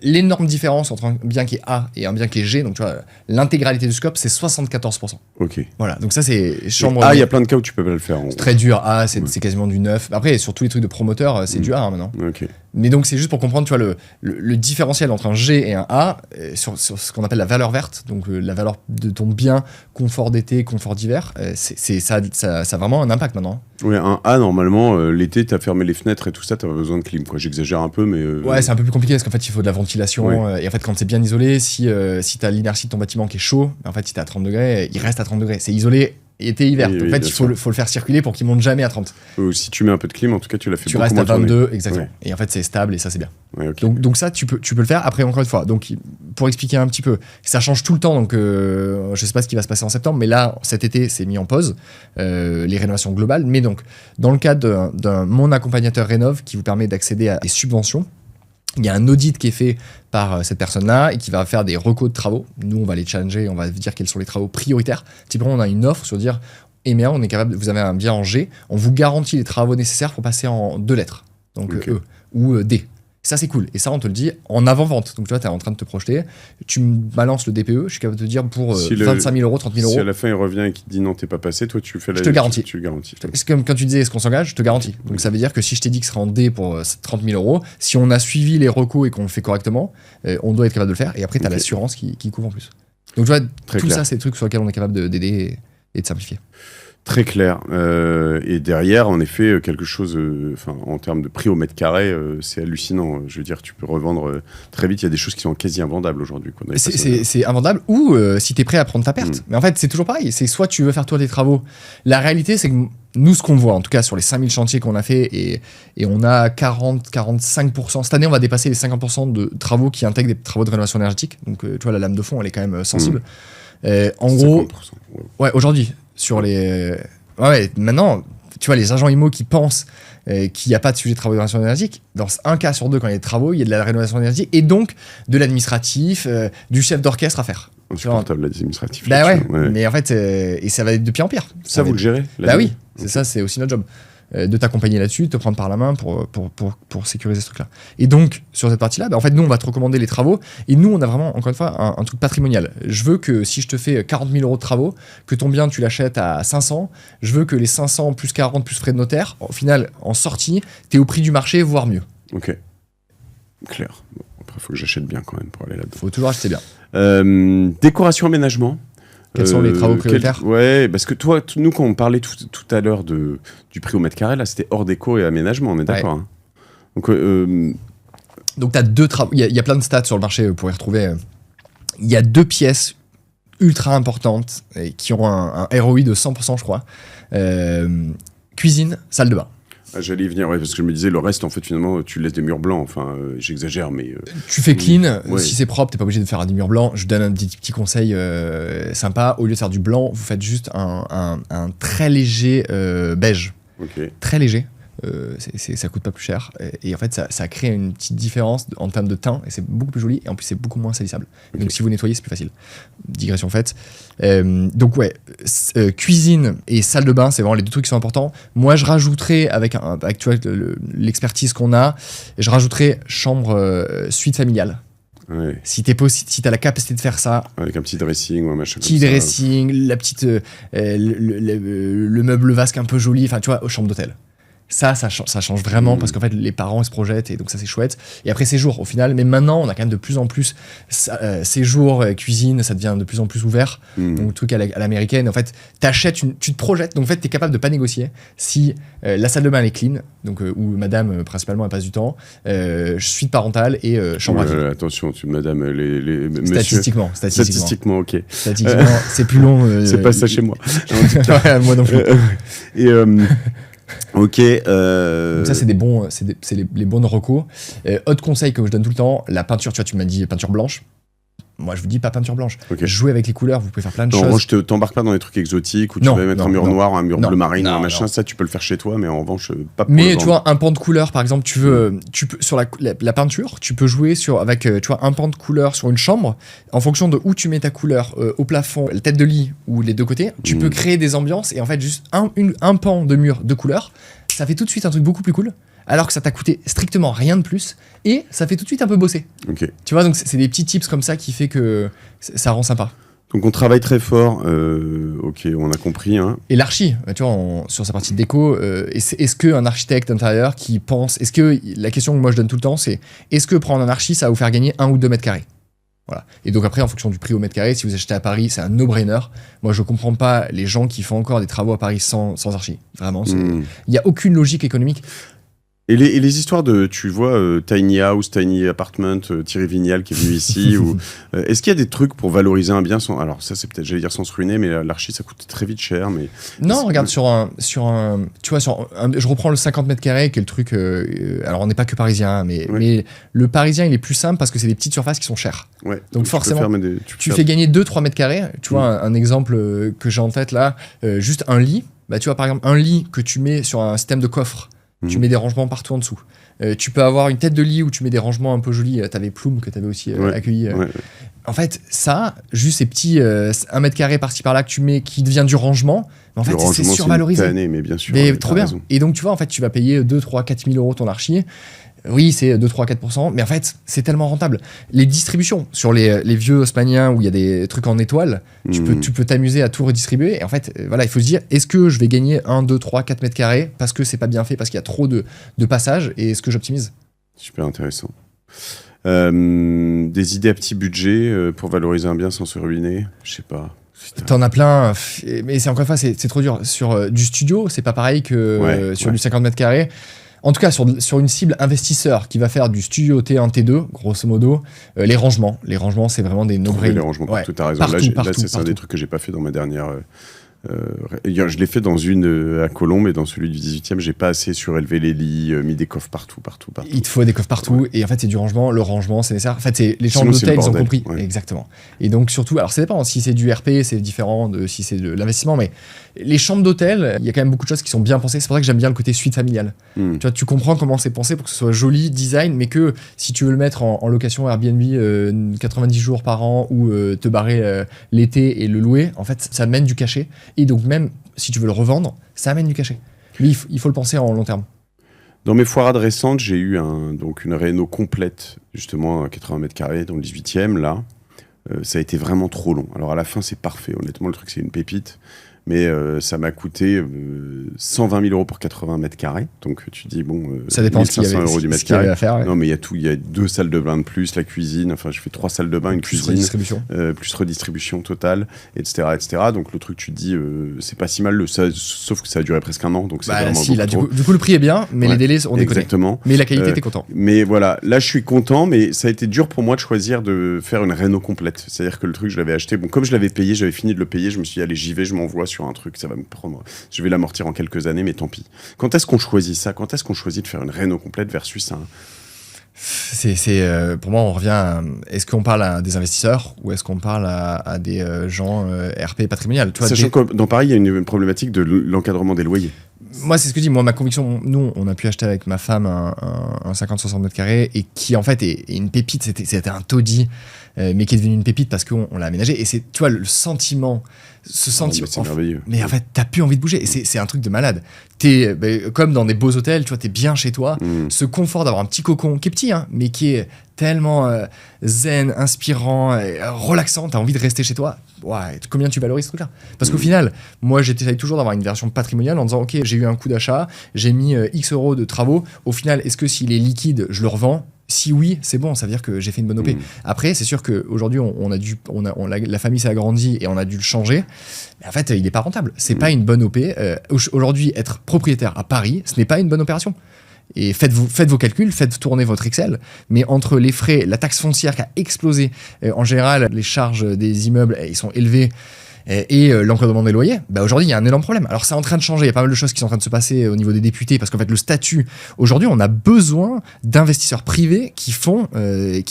L'énorme différence entre un bien qui est A et un bien qui est G, donc tu vois, l'intégralité du scope, c'est 74%. Ok. Voilà, donc ça c'est chambre. Ah, il y a plein de cas où tu peux pas le faire. C'est très dur. A, c'est quasiment du 9. Après, sur tous les trucs de promoteur, c'est du A maintenant. Ok. Mais donc c'est juste pour comprendre, tu vois, le différentiel entre un G et un A sur ce qu'on appelle la valeur verte, donc la valeur de ton bien, confort d'été, confort d'hiver, ça a vraiment un impact maintenant. Oui, un A, normalement, l'été, t'as fermé les fenêtres et tout ça, t'as pas besoin de clim, quoi. J'exagère un peu, mais... Ouais, c'est un peu plus compliqué, parce qu'en fait, il faut de la ventilation, et en fait, quand c'est bien isolé, si t'as l'inertie de ton bâtiment qui est chaud, en fait, si t'es à 30 degrés, il reste à 30 degrés. C'est isolé été-hiver. Oui, donc, en fait, il faut le faire circuler pour qu'il monte jamais à 30. Si tu mets un peu de clim, en tout cas, tu l'as fait tu beaucoup restes à moins 22, tourner. exactement. Ouais. Et en fait, c'est stable et ça, c'est bien. Ouais, okay. Donc ça, tu peux le faire. Après, encore une fois, donc, pour expliquer un petit peu, ça change tout le temps. Donc, je sais pas ce qui va se passer en septembre, mais là, cet été, c'est mis en pause, les rénovations globales. Mais donc, dans le cadre d'un mon accompagnateur rénov qui vous permet d'accéder à des subventions, il y a un audit qui est fait par cette personne-là et qui va faire des recos de travaux. Nous, on va les challenger, on va dire quels sont les travaux prioritaires. Typiquement, on a une offre sur dire EMEA, on est capable, vous avez un bien en G, on vous garantit les travaux nécessaires pour passer en 2 lettres, donc E ou D. Ça, c'est cool. Et ça, on te le dit en avant-vente. Donc, tu vois, tu es en train de te projeter. Tu me balances le DPE. Je suis capable de te dire pour 25 000 euros, 30 000 euros. Si à la fin, il revient et qu'il te dit non, t'es pas passé, toi, tu fais la... Je te garantis. Tu le garantis. C'est comme quand tu disais est-ce qu'on s'engage, je te garantis. Donc, ça veut dire que si je t'ai dit que ce sera en D pour 30 000 euros, si on a suivi les recos et qu'on le fait correctement, on doit être capable de le faire. Et après, tu as l'assurance qui couvre en plus. Donc, tu vois, tout clair. Ça, c'est des trucs sur lesquels on est capable d'aider et de simplifier. Très clair. Et derrière, en effet, quelque chose, en termes de prix au mètre carré, c'est hallucinant. Je veux dire, tu peux revendre très vite. Il y a des choses qui sont quasi invendables aujourd'hui. C'est invendable ou si tu es prêt à prendre ta perte. Mais en fait, c'est toujours pareil. C'est soit tu veux faire toi des travaux. La réalité, c'est que nous, ce qu'on voit, en tout cas sur les 5000 chantiers qu'on a fait, et on a 40-45%. Cette année, on va dépasser les 50% de travaux qui intègrent des travaux de rénovation énergétique. Donc, tu vois, la lame de fond, elle est quand même sensible. En gros, ouais, aujourd'hui. Sur les... Ouais, maintenant, tu vois, les agents IMO qui pensent qu'il n'y a pas de sujet de travaux de rénovation énergétique, dans un cas sur deux, quand il y a des travaux, il y a de la rénovation énergétique et donc de l'administratif, du chef d'orchestre à faire. Insupportable, l'administratif. Bah ouais, mais en fait, et ça va être de pire en pire. Ça vous le gérez? Bah oui, c'est ça, c'est aussi notre job. De t'accompagner là-dessus, de te prendre par la main pour sécuriser ce truc-là. Et donc, sur cette partie-là, en fait, nous, on va te recommander les travaux. Et nous, on a vraiment, encore une fois, un truc patrimonial. Je veux que si je te fais 40 000 euros de travaux, que ton bien, tu l'achètes à 500, je veux que les 500 plus 40 plus frais de notaire, au final, en sortie, t'es au prix du marché, voire mieux. Ok. Clair. Bon, après, il faut que j'achète bien quand même pour aller là-dedans. Faut toujours acheter bien. Décoration, aménagement. Quels sont les travaux prioritaires? Ouais, parce que toi, nous, quand on parlait tout à l'heure du prix au mètre carré, là, c'était hors déco et aménagement, on est d'accord, hein. Donc, tu as 2 travaux. Il y a plein de stats sur le marché pour y retrouver. Il y a 2 pièces ultra importantes qui ont un ROI de 100%, je crois. Cuisine, salle de bain. Ah, j'allais y venir, ouais, parce que je me disais, le reste, en fait, finalement, tu laisses des murs blancs. Enfin, j'exagère, mais... Tu fais clean. Si c'est propre, t'es pas obligé de faire des murs blancs. Je donne un petit conseil sympa. Au lieu de faire du blanc, vous faites juste un très léger beige. Okay. Très léger. Ça coûte pas plus cher. Et en fait, ça crée une petite différence en termes de teint. Et c'est beaucoup plus joli. Et en plus, c'est beaucoup moins salissable. Okay. Donc, si vous nettoyez, c'est plus facile. Digression faite. Donc, ouais. Cuisine et salle de bain, c'est vraiment les 2 trucs qui sont importants. Moi, je rajouterais, avec tu vois, l'expertise qu'on a, je rajouterais chambre suite familiale. Ouais. Si t'as la capacité de faire ça, avec un petit dressing ou un machin petit dressing, la petite le meuble vasque un peu joli, enfin tu vois, aux chambres d'hôtel. Ça change vraiment parce qu'en fait, les parents ils se projettent et donc ça, c'est chouette. Et après, séjour, au final. Mais maintenant, on a quand même de plus en plus séjour, cuisine, ça devient de plus en plus ouvert. Donc, truc à l'américaine. En fait, tu te projettes. Donc, en fait, tu es capable de pas négocier si la salle de bain elle est clean, donc où madame, principalement, elle passe du temps, suite parentale et chambre à vivre. Attention, madame, les Statistiquement, ok. Statistiquement, c'est plus long. C'est pas ça chez moi. Ouais, moi non plus. Ok. Donc ça, c'est les bonnes recos. Autre conseil que je donne tout le temps, la peinture. Tu vois, tu m'as dit peinture blanche. Moi, je vous dis pas peinture blanche. Okay. Jouez avec les couleurs, vous pouvez faire plein de choses. En revanche, t'embarques pas dans des trucs exotiques où tu vas mettre un mur noir, un mur bleu marine, un machin. Ça, tu peux le faire chez toi, mais en revanche, pas pour Mais tu vois, un pan de couleur, par exemple, tu peux sur la peinture, tu peux jouer avec tu vois, un pan de couleur sur une chambre. En fonction de où tu mets ta couleur, au plafond, la tête de lit ou les deux côtés, tu peux créer des ambiances. Et en fait, juste un pan de mur de couleur, ça fait tout de suite un truc beaucoup plus cool. Alors que ça t'a coûté strictement rien de plus, et ça fait tout de suite un peu bosser. Okay. Tu vois, donc c'est des petits tips comme ça qui fait que ça rend sympa. Donc on travaille très fort, ok, on a compris. Hein. Et l'archi, tu vois, sur sa partie de déco, est-ce qu'un architecte intérieur qui pense, la question que moi je donne tout le temps, c'est est-ce que prendre un archi, ça va vous faire gagner 1 ou 2 mètres carrés ? Voilà. Et donc après, en fonction du prix au mètre carré, si vous achetez à Paris, c'est un no-brainer. Moi, je comprends pas les gens qui font encore des travaux à Paris sans archi. Vraiment, il n'y a aucune logique économique. Et les histoires de, tu vois, Tiny House, Tiny Apartment, Thierry Vignal qui est venu ici, est-ce qu'il y a des trucs pour valoriser un bien alors ça c'est peut-être, j'allais dire sans se ruiner, mais l'archi ça coûte très vite cher. Mais non, regarde, tu vois, je reprends le 50 mètres carrés qui est le truc, alors on n'est pas que parisien, mais le parisien il est plus simple parce que c'est des petites surfaces qui sont chères. Ouais, donc forcément, tu fais gagner 2-3 mètres carrés. Tu vois, un exemple que j'ai en tête là, juste un lit, bah, tu vois par exemple un lit que tu mets sur un système de coffre. Tu mets des rangements partout en dessous. Tu peux avoir une tête de lit où tu mets des rangements un peu jolis. T'avais Plume que t'avais aussi accueilli. En fait, ça, juste ces petits 1 mètre carré par-ci par-là que tu mets qui devient du rangement, en fait, c'est survalorisé. C'est mais bien sûr. Mais trop bien. Raison. Et donc, tu vois, en fait, tu vas payer 2, 3, 4 000 euros ton archi. Oui, c'est 2, 3, 4%, mais en fait, c'est tellement rentable. Les distributions, sur les vieux haussmanniens où il y a des trucs en étoile, tu peux t'amuser à tout redistribuer. Et en fait, voilà, il faut se dire, est-ce que je vais gagner 1, 2, 3, 4 mètres carrés parce que c'est pas bien fait, parce qu'il y a trop de passages, et est-ce que j'optimise ? Super intéressant. Des idées à petit budget pour valoriser un bien sans se ruiner ? Je sais pas. T'en as plein, mais c'est encore une fois, c'est trop dur. Sur du studio, c'est pas pareil que sur du 50 mètres carrés. En tout cas, sur une cible investisseur qui va faire du studio T1, T2, grosso modo, les rangements, c'est vraiment des no-brainers. Les rangements, tu as raison. Là, c'est un des trucs que j'ai pas fait dans ma dernière... je l'ai fait dans une à Colombes, et dans celui du 18e, j'ai pas assez surélevé les lits, mis des coffres partout. Il te faut des coffres partout, et en fait, c'est du rangement. Le rangement, c'est nécessaire. En fait, les gens d'hôtel, ils ont compris. Ouais. Exactement. Et donc, surtout, alors ça dépend. Si c'est du RP, c'est différent de si c'est de l'investissement, mais les chambres d'hôtel, il y a quand même beaucoup de choses qui sont bien pensées. C'est pour ça que j'aime bien le côté suite familiale. Tu vois, tu comprends comment c'est pensé pour que ce soit joli, design, mais que si tu veux le mettre en location Airbnb 90 jours par an ou te barrer l'été et le louer, en fait, ça mène du cachet. Et donc même si tu veux le revendre, ça amène du cachet. Mais il faut le penser en long terme. Dans mes foirades récentes, j'ai eu une réno complète, justement à 80 mètres carrés dans le 18e, là. Ça a été vraiment trop long. Alors à la fin, c'est parfait. Honnêtement, le truc, c'est une pépite. Mais ça m'a coûté 120 000 euros pour 80 mètres carrés. Donc tu dis, bon, ça dépend 1500 euros du mètre carré. À faire, ouais. Non, mais il y a tout. Il y a 2 salles de bain de plus, la cuisine. Enfin, je fais 3 salles de bain, une cuisine. Plus redistribution totale, etc., etc. Donc le truc, tu te dis, c'est pas si mal. Sauf que ça a duré presque 1 an. Donc c'est vraiment si, là, du coup, le prix est bien, mais les délais ont déconné. Exactement. Mais la qualité, t'es content. Mais voilà, là, je suis content, mais ça a été dur pour moi de choisir de faire une réno complète. C'est-à-dire que le truc, je l'avais acheté. Bon, comme je l'avais payé, j'avais fini de le payer. Je me suis dit, allez, j'y vais, je m'envoie sur un truc. Ça va me prendre. Je vais l'amortir en quelques années, mais tant pis. Quand est-ce qu'on choisit ça ? Quand est-ce qu'on choisit de faire une réno complète versus un... Pour moi, on revient à, est-ce qu'on parle à des investisseurs ou est-ce qu'on parle à des gens RP patrimonial ? Sachant que dans Paris, il y a une problématique de l'encadrement des loyers. Moi, c'est ce que je dis. Moi, ma conviction, nous, on a pu acheter avec ma femme un 50-60 mètres carrés et qui, en fait, est une pépite. C'était un taudis. mais qui est devenu une pépite parce qu'on l'a aménagé. Et c'est, tu vois, le sentiment, ce sentiment. C'est merveilleux. Mais en fait, t'as plus envie de bouger. Et c'est un truc de malade. T'es comme dans des beaux hôtels, tu vois, t'es bien chez toi. Ce confort d'avoir un petit cocon qui est petit, hein, mais qui est tellement zen, inspirant, relaxant. T'as envie de rester chez toi. Ouais, combien tu valorises ce truc-là? Parce qu'au final, moi, j'essaye toujours d'avoir une version patrimoniale en disant, ok, j'ai eu un coup d'achat, j'ai mis X euros de travaux. Au final, est-ce que s'il est liquide, je le revends? Si oui, c'est bon, ça veut dire que j'ai fait une bonne OP. Après, c'est sûr qu'aujourd'hui, la famille s'est agrandie et on a dû le changer. Mais en fait, il n'est pas rentable. C'est pas une bonne OP. Aujourd'hui, être propriétaire à Paris, ce n'est pas une bonne opération. Et faites vos calculs, faites tourner votre Excel. Mais entre les frais, la taxe foncière qui a explosé, en général, les charges des immeubles, ils sont élevés. Et l'encadrement des loyers, aujourd'hui, il y a un énorme problème. Alors, c'est en train de changer. Il y a pas mal de choses qui sont en train de se passer au niveau des députés parce qu'en fait, le statut, aujourd'hui, on a besoin d'investisseurs privés qui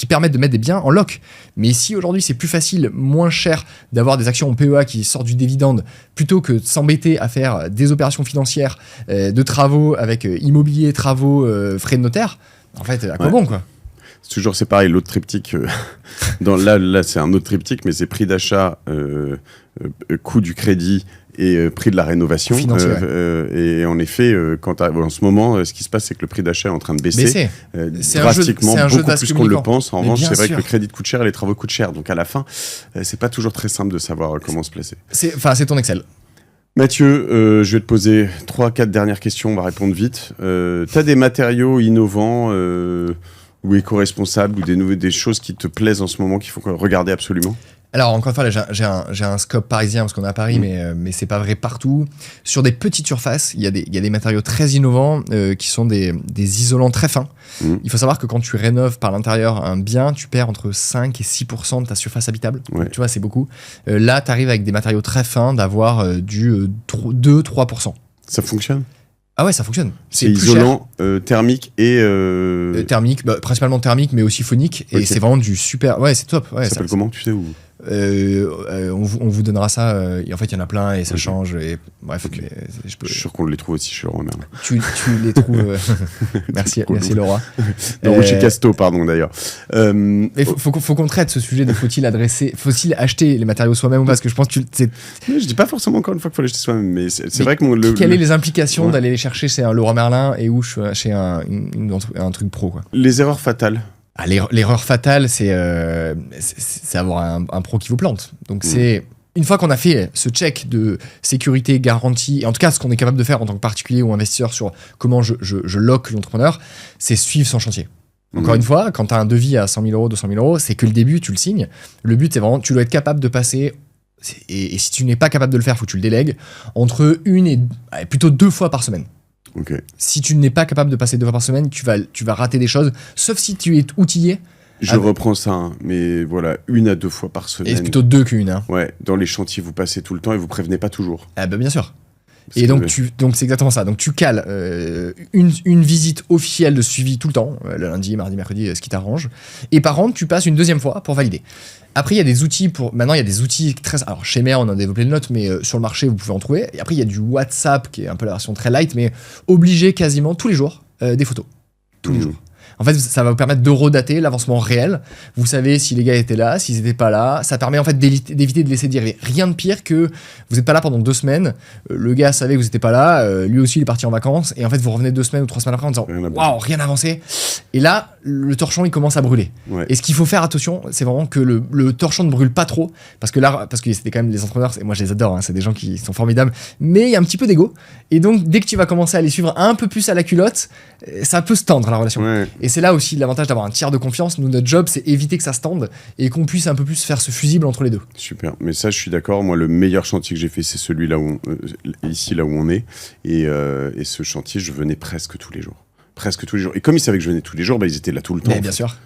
permettent de mettre des biens en loc. Mais si aujourd'hui, c'est plus facile, moins cher d'avoir des actions en PEA qui sortent du dividende plutôt que de s'embêter à faire des opérations financières, de travaux avec immobilier, travaux, frais de notaire, en fait, à quoi bon, quoi? C'est pareil, l'autre triptyque, là c'est un autre triptyque, mais c'est prix d'achat, coût du crédit et prix de la rénovation. Et en effet, en ce moment, ce qui se passe, c'est que le prix d'achat est en train de baisser drastiquement, beaucoup plus qu'on le pense. En revanche, c'est vrai que le crédit coûte cher et les travaux coûtent cher. Donc à la fin, c'est pas toujours très simple de savoir comment se placer. C'est ton Excel. Mathieu, je vais te poser 3-4 dernières questions, on va répondre vite. Tu as des matériaux innovants ou éco-responsables ou des choses qui te plaisent en ce moment qu'il faut regarder absolument? Alors, encore une fois, là, j'ai un scope parisien parce qu'on est à Paris, mais c'est pas vrai partout. Sur des petites surfaces, il y a des matériaux très innovants qui sont des isolants très fins. Il faut savoir que quand tu rénoves par l'intérieur un bien, tu perds entre 5 et 6% de ta surface habitable. Ouais. Donc, tu vois, c'est beaucoup. Là, tu arrives avec des matériaux très fins d'avoir du 2-3%. Ça fonctionne? Ah ouais, ça fonctionne. C'est isolant, thermique et... Thermique, principalement thermique, mais aussi phonique. Et c'est vraiment du super... Ouais, c'est top. Ouais, ça s'appelle comment, tu sais où? On vous donnera ça. Et en fait, il y en a plein et ça change. Et, bref, je suis sûr qu'on les trouve aussi chez Laura Merlin. Tu les trouves. Merci Laura. Chez Casto, pardon, d'ailleurs. Mais faut qu'on traite ce sujet de faut-il acheter les matériaux soi-même ou pas? Parce que je pense que je dis pas forcément encore une fois qu'il faut l'acheter soi-même, mais c'est vrai que quelles sont les implications d'aller les chercher chez un Laura Merlin et ou chez un truc pro, quoi? Les erreurs fatales. L'erreur fatale, c'est avoir un pro qui vous plante. Donc c'est une fois qu'on a fait ce check de sécurité, garantie, et en tout cas ce qu'on est capable de faire en tant que particulier ou investisseur sur comment je lock l'entrepreneur, c'est suivre son chantier. Encore une fois, quand tu as un devis à 100 000 euros, 200 000 euros, c'est que le début, tu le signes. Le but, c'est vraiment, tu dois être capable de passer, et si tu n'es pas capable de le faire, faut que tu le délègues, entre plutôt 2 fois par semaine. Okay. Si tu n'es pas capable de passer 2 fois par semaine, tu vas rater des choses, sauf si tu es outillé. Je reprends ça, hein, mais voilà, 1 à 2 fois par semaine. Et c'est plutôt 2 qu'une. Hein. Ouais, dans les chantiers, vous passez tout le temps et vous prévenez pas toujours. Ah bah bien sûr. Et donc c'est exactement ça. Donc tu cales une visite officielle de suivi tout le temps, le lundi, mardi, mercredi, ce qui t'arrange. Et par contre, tu passes une 2e fois pour valider. Après, il y a des outils maintenant, il y a des outils très... Alors, chez Mer, on a développé le nôtre, mais sur le marché, vous pouvez en trouver. Et après, il y a du WhatsApp, qui est un peu la version très light, mais obligé quasiment tous les jours, des photos. Tous les jours. En fait, ça va vous permettre de redater l'avancement réel. Vous savez si les gars étaient là, s'ils n'étaient pas là. Ça permet en fait d'éviter de laisser dire rien de pire que vous n'êtes pas là pendant 2 semaines. Le gars savait que vous n'étiez pas là. Lui aussi, il est parti en vacances. Et en fait, vous revenez 2 semaines ou 3 semaines après en disant waouh, rien n'a avancé. Et là, le torchon, il commence à brûler. Ouais. Et ce qu'il faut faire attention, c'est vraiment que le torchon ne brûle pas trop. Parce que c'était quand même les entrepreneurs, et moi je les adore, hein, c'est des gens qui sont formidables. Mais il y a un petit peu d'ego. Et donc, dès que tu vas commencer à les suivre un peu plus à la culotte, ça peut se tendre la relation. Ouais. Et c'est là aussi l'avantage d'avoir un tiers de confiance. Nous, notre job, c'est éviter que ça se tende et qu'on puisse un peu plus faire ce fusible entre les deux. Super. Mais ça, je suis d'accord. Moi, le meilleur chantier que j'ai fait, c'est celui-là ici, là où on est. Et ce chantier, je venais presque tous les jours. Et comme ils savaient que je venais tous les jours, ils étaient là tout le temps. Mais bien sûr.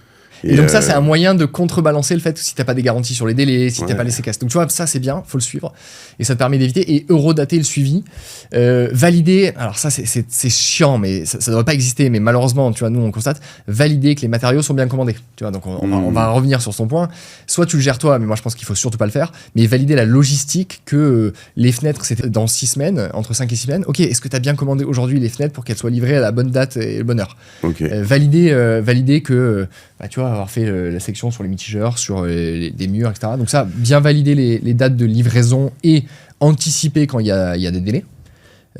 Et donc ça, c'est un moyen de contrebalancer le fait que si t'as pas des garanties sur les délais, si t'as pas les séquences. Donc tu vois, ça c'est bien, faut le suivre. Et ça te permet d'éviter. Et eurodater le suivi. Valider, alors ça c'est chiant, mais ça devrait pas exister. Mais malheureusement, tu vois, nous on constate, valider que les matériaux sont bien commandés. Tu vois, donc on va revenir sur son point. Soit tu le gères toi, mais moi je pense qu'il faut surtout pas le faire. Mais valider la logistique que les fenêtres, c'est dans 6 semaines, entre 5 et 6 semaines. Ok, est-ce que t'as bien commandé aujourd'hui les fenêtres pour qu'elles soient livrées à la bonne date et la bonne heure? Valider que, tu vois, avoir fait la section sur les mitigeurs, sur des murs, etc. Donc ça, bien valider les dates de livraison et anticiper quand il y a des délais.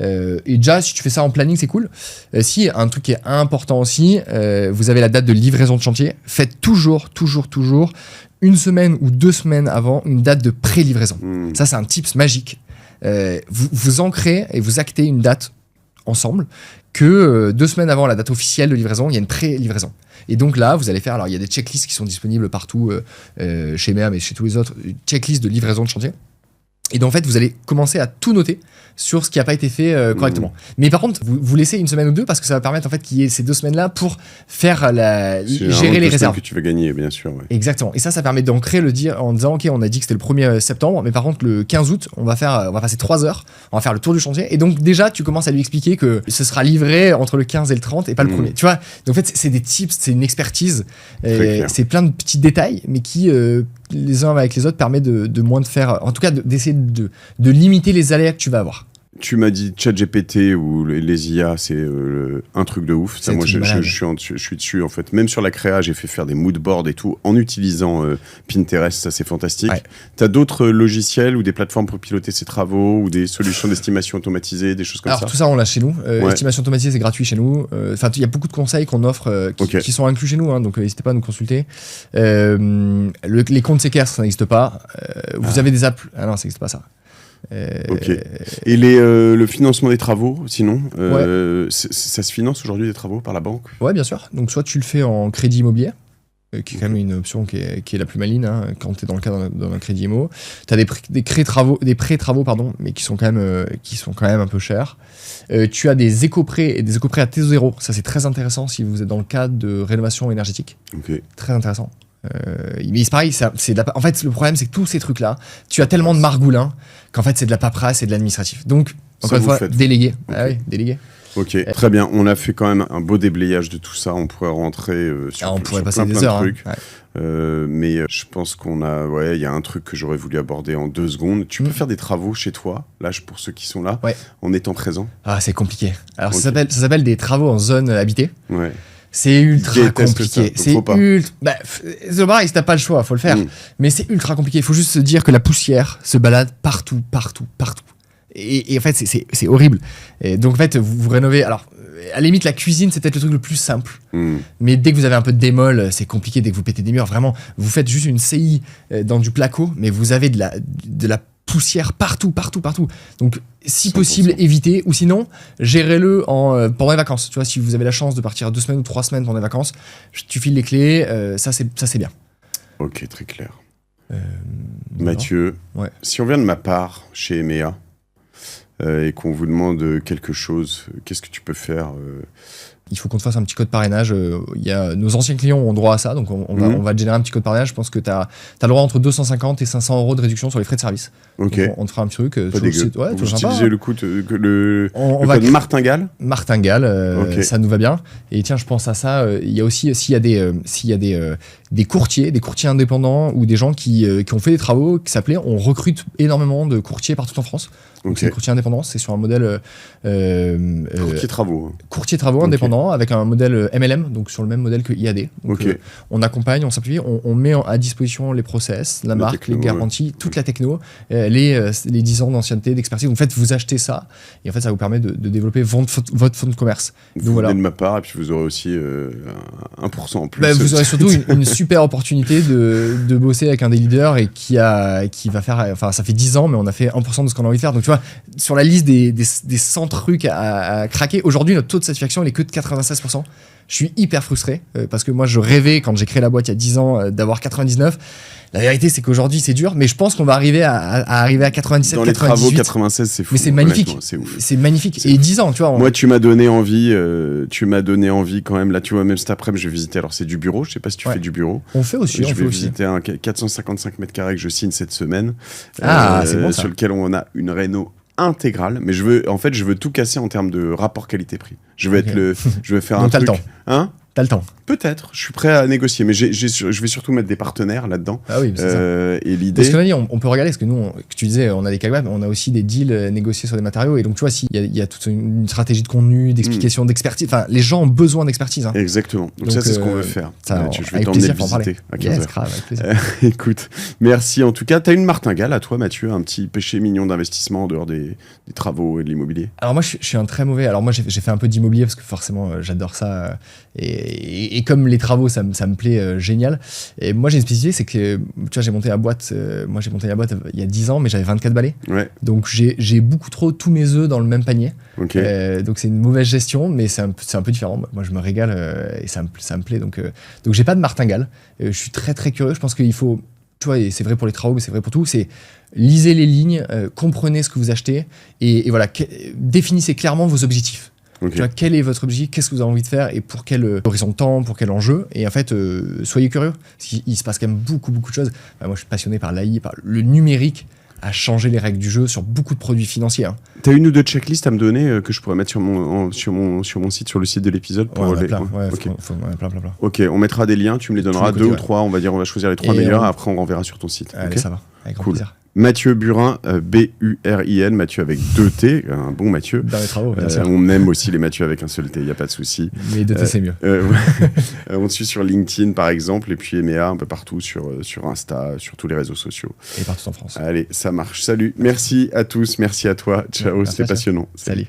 Et déjà, si tu fais ça en planning, c'est cool. Si, un truc qui est important aussi, vous avez la date de livraison de chantier, faites toujours 1 semaine ou 2 semaines avant une date de pré-livraison. Ça, c'est un tips magique. Vous ancrez et vous actez une date ensemble que 2 semaines avant la date officielle de livraison, il y a une pré-livraison. Et donc là, vous allez faire, alors il y a des checklists qui sont disponibles partout chez MEA, mais chez tous les autres, checklists de livraison de chantier. Et donc en fait, vous allez commencer à tout noter sur ce qui n'a pas été fait correctement. Mais par contre, vous laissez 1 semaine ou 2 parce que ça va permettre en fait qu'il y ait ces 2 semaines-là pour faire gérer les réserves. Que tu vas gagner, bien sûr. Ouais. Exactement. Et ça permet d'ancrer le dire en disant ok, on a dit que c'était le 1er septembre, mais par contre le 15 août, on va passer 3 heures, on va faire le tour du chantier. Et donc déjà, tu commences à lui expliquer que ce sera livré entre le 15 et le 30 et pas le 1er. Tu vois. Donc en fait, c'est des tips, c'est une expertise, c'est plein de petits détails, mais qui les uns avec les autres permet de moins de faire, en tout cas d'essayer de limiter les aléas que tu vas avoir. Tu m'as dit ChatGPT ou les IA, c'est un truc de ouf. Ça, moi, je suis dessus en fait. Même sur la créa, j'ai fait faire des mood boards et tout en utilisant Pinterest. Ça, c'est fantastique. Ouais. T'as d'autres logiciels ou des plateformes pour piloter ces travaux ou des solutions d'estimation automatisée, des choses comme ça? Alors tout ça, on l'a chez nous. Estimation automatisée, c'est gratuit chez nous. Enfin, il y a beaucoup de conseils qu'on offre qui sont inclus chez nous. Hein, donc n'hésitez pas à nous consulter. Les comptes séquestres, ça n'existe pas. Vous avez des apps. Ah non, ça n'existe pas ça. Ok. Et le financement des travaux, sinon, ça se finance aujourd'hui des travaux par la banque? Ouais, bien sûr. Donc soit tu le fais en crédit immobilier, qui est quand même une option qui est la plus maligne quand tu es dans le cadre d'un crédit immo. Tu as des prêts-travaux, mais qui sont quand même un peu chers. Tu as des éco-prêts et des éco-prêts à taux zéro. Ça, c'est très intéressant si vous êtes dans le cadre de rénovation énergétique. Okay. Très intéressant. Mais c'est pareil, en fait, le problème, c'est que tous ces trucs-là, tu as tellement de margoulins qu'en fait, c'est de la paperasse et de l'administratif. Donc, encore une fois, déléguer. Okay. Ah oui, déléguer. Ok, très bien. On a fait quand même un beau déblayage de tout ça. On pourrait rentrer sur plein de trucs. Mais je pense il y a un truc que j'aurais voulu aborder en 2 secondes. Tu peux faire des travaux chez toi, là, pour ceux qui sont là, en étant présent? Ah, c'est compliqué. Alors, ça s'appelle des travaux en zone habitée. Ouais. C'est ultra compliqué. C'est pareil, si t'as pas le choix, faut le faire. Mais c'est ultra compliqué. Il faut juste se dire que la poussière se balade partout. Et en fait, c'est horrible. Et donc en fait, vous rénovez. Alors, à la limite, la cuisine, c'est peut-être le truc le plus simple. Mais dès que vous avez un peu de démol, c'est compliqué. Dès que vous pétez des murs, vraiment, vous faites juste une CI dans du placo, mais vous avez de la poussière partout. Donc, si 100%. Possible, évitez, ou sinon, gérez-le pendant les vacances. Tu vois, si vous avez la chance de partir 2 semaines ou 3 semaines pendant les vacances, tu files les clés, ça c'est bien. Ok, très clair. Mathieu, si on vient de ma part chez MEA et qu'on vous demande quelque chose, qu'est-ce que tu peux faire Il faut qu'on te fasse un petit code parrainage. Nos anciens clients ont droit à ça, donc on va te générer un petit code parrainage. Je pense que tu as le droit entre 250 et 500 euros de réduction sur les frais de service. Ok. Donc on te fera un petit truc. Pas dégueu. Vous utilisez le code Martingale. Martingale, ça nous va bien. Et tiens, je pense à ça. Il y a aussi, s'il y a des courtiers indépendants ou des gens qui ont fait des travaux qui s'appelaient, on recrute énormément de courtiers partout en France. Donc c'est des courtiers indépendants, c'est sur un modèle courtier travaux indépendant avec un modèle MLM, donc sur le même modèle que IAD. Donc, on accompagne, on simplifie, on met à disposition les process, la marque, les garanties, toute la techno, les 10 ans d'ancienneté, d'expertise. Donc, en fait, vous achetez ça et en fait, ça vous permet de développer votre fonds de commerce. Vous venez de ma part et puis vous aurez aussi 1% en plus. Vous aurez surtout une super opportunité de bosser avec un des leaders et qui va faire, enfin, ça fait 10 ans, mais on a fait 1% de ce qu'on a envie de faire. Donc, tu vois, sur la liste des 100 trucs à craquer, aujourd'hui, notre taux de satisfaction, il est que de 96%. Je suis hyper frustré parce que moi, je rêvais, quand j'ai créé la boîte il y a 10 ans, d'avoir 99. La vérité, c'est qu'aujourd'hui, c'est dur, mais je pense qu'on va arriver à 97, dans 98. Les travaux, 96, c'est fou. Mais c'est magnifique. C'est ouf. C'est magnifique. Et 10 ans, tu vois. Moi, tu m'as donné envie quand même. Là, tu vois, même cet après-midi, je vais visiter. Alors, c'est du bureau. Je sais pas si tu fais du bureau. On fait aussi. Je vais visiter un 455 mètres carrés que je signe cette semaine. C'est bon, ça. Sur lequel on a une réno intégrale, mais je veux tout casser en termes de rapport qualité-prix. Je veux faire un truc. Hein ? T'as le temps. Peut-être, je suis prêt à négocier, mais je vais surtout mettre des partenaires là-dedans. Ah oui, c'est ça. Et l'idée... Ce qu'on a dit, on peut regarder, parce que nous, que tu disais, on a des kebabs, on a aussi des deals négociés sur des matériaux. Et donc, tu vois, s'il y a toute une stratégie de contenu, d'explication, d'expertise. Enfin, les gens ont besoin d'expertise. Hein. Exactement. Donc ça, c'est ce qu'on veut faire. Ça, je vais t'emmener le visiter à 15h. Yes, grave, avec plaisir. Écoute, merci en tout cas. T'as une martingale à toi, Mathieu, un petit péché mignon d'investissement en dehors des travaux et de l'immobilier? Alors moi, je suis un très mauvais. Alors moi, j'ai fait un peu d'immobilier parce que forcément, j'adore ça. Et comme les travaux, ça me plaît génial. Et moi, j'ai une spécificité, c'est que, tu vois, j'ai monté la boîte il y a 10 ans, mais j'avais 24 balais. Ouais. Donc, j'ai beaucoup trop tous mes œufs dans le même panier. Okay. Donc, c'est une mauvaise gestion, mais c'est un peu différent. Moi, je me régale et ça me plaît. Donc, j'ai pas de martingale. Je suis très, très curieux. Je pense qu'il faut, tu vois, et c'est vrai pour les travaux, mais c'est vrai pour tout, c'est lisez les lignes, comprenez ce que vous achetez et voilà, définissez clairement vos objectifs. Okay. Tu vois, quel est votre objectif, qu'est-ce que vous avez envie de faire et pour quel horizon de temps, pour quel enjeu. Et en fait, soyez curieux, parce qu'il se passe quand même beaucoup de choses. Moi, je suis passionné par l'AI, par le numérique a changé les règles du jeu sur beaucoup de produits financiers. Hein. T'as une ou deux checklists à me donner que je pourrais mettre sur mon site, sur le site de l'épisode pour on a plein, okay. plein. Ok, on mettra des liens, tu me les donneras, deux ou trois, on va choisir les 3 meilleurs, après on renverra sur ton site. Allez, okay, ça va, avec grand plaisir. Mathieu Burin, B-U-R-I-N, Mathieu avec 2 T, un bon Mathieu. Dans les travaux, bien sûr. On aime aussi les Mathieu avec un seul T, il n'y a pas de souci. Mais 2 T, c'est mieux. On te suit sur LinkedIn, par exemple, et puis EMEA, un peu partout, sur Insta, sur tous les réseaux sociaux. Et partout en France. Allez, ça marche. Salut, merci à tous, merci à toi. Ciao, c'était passionnant. Salut.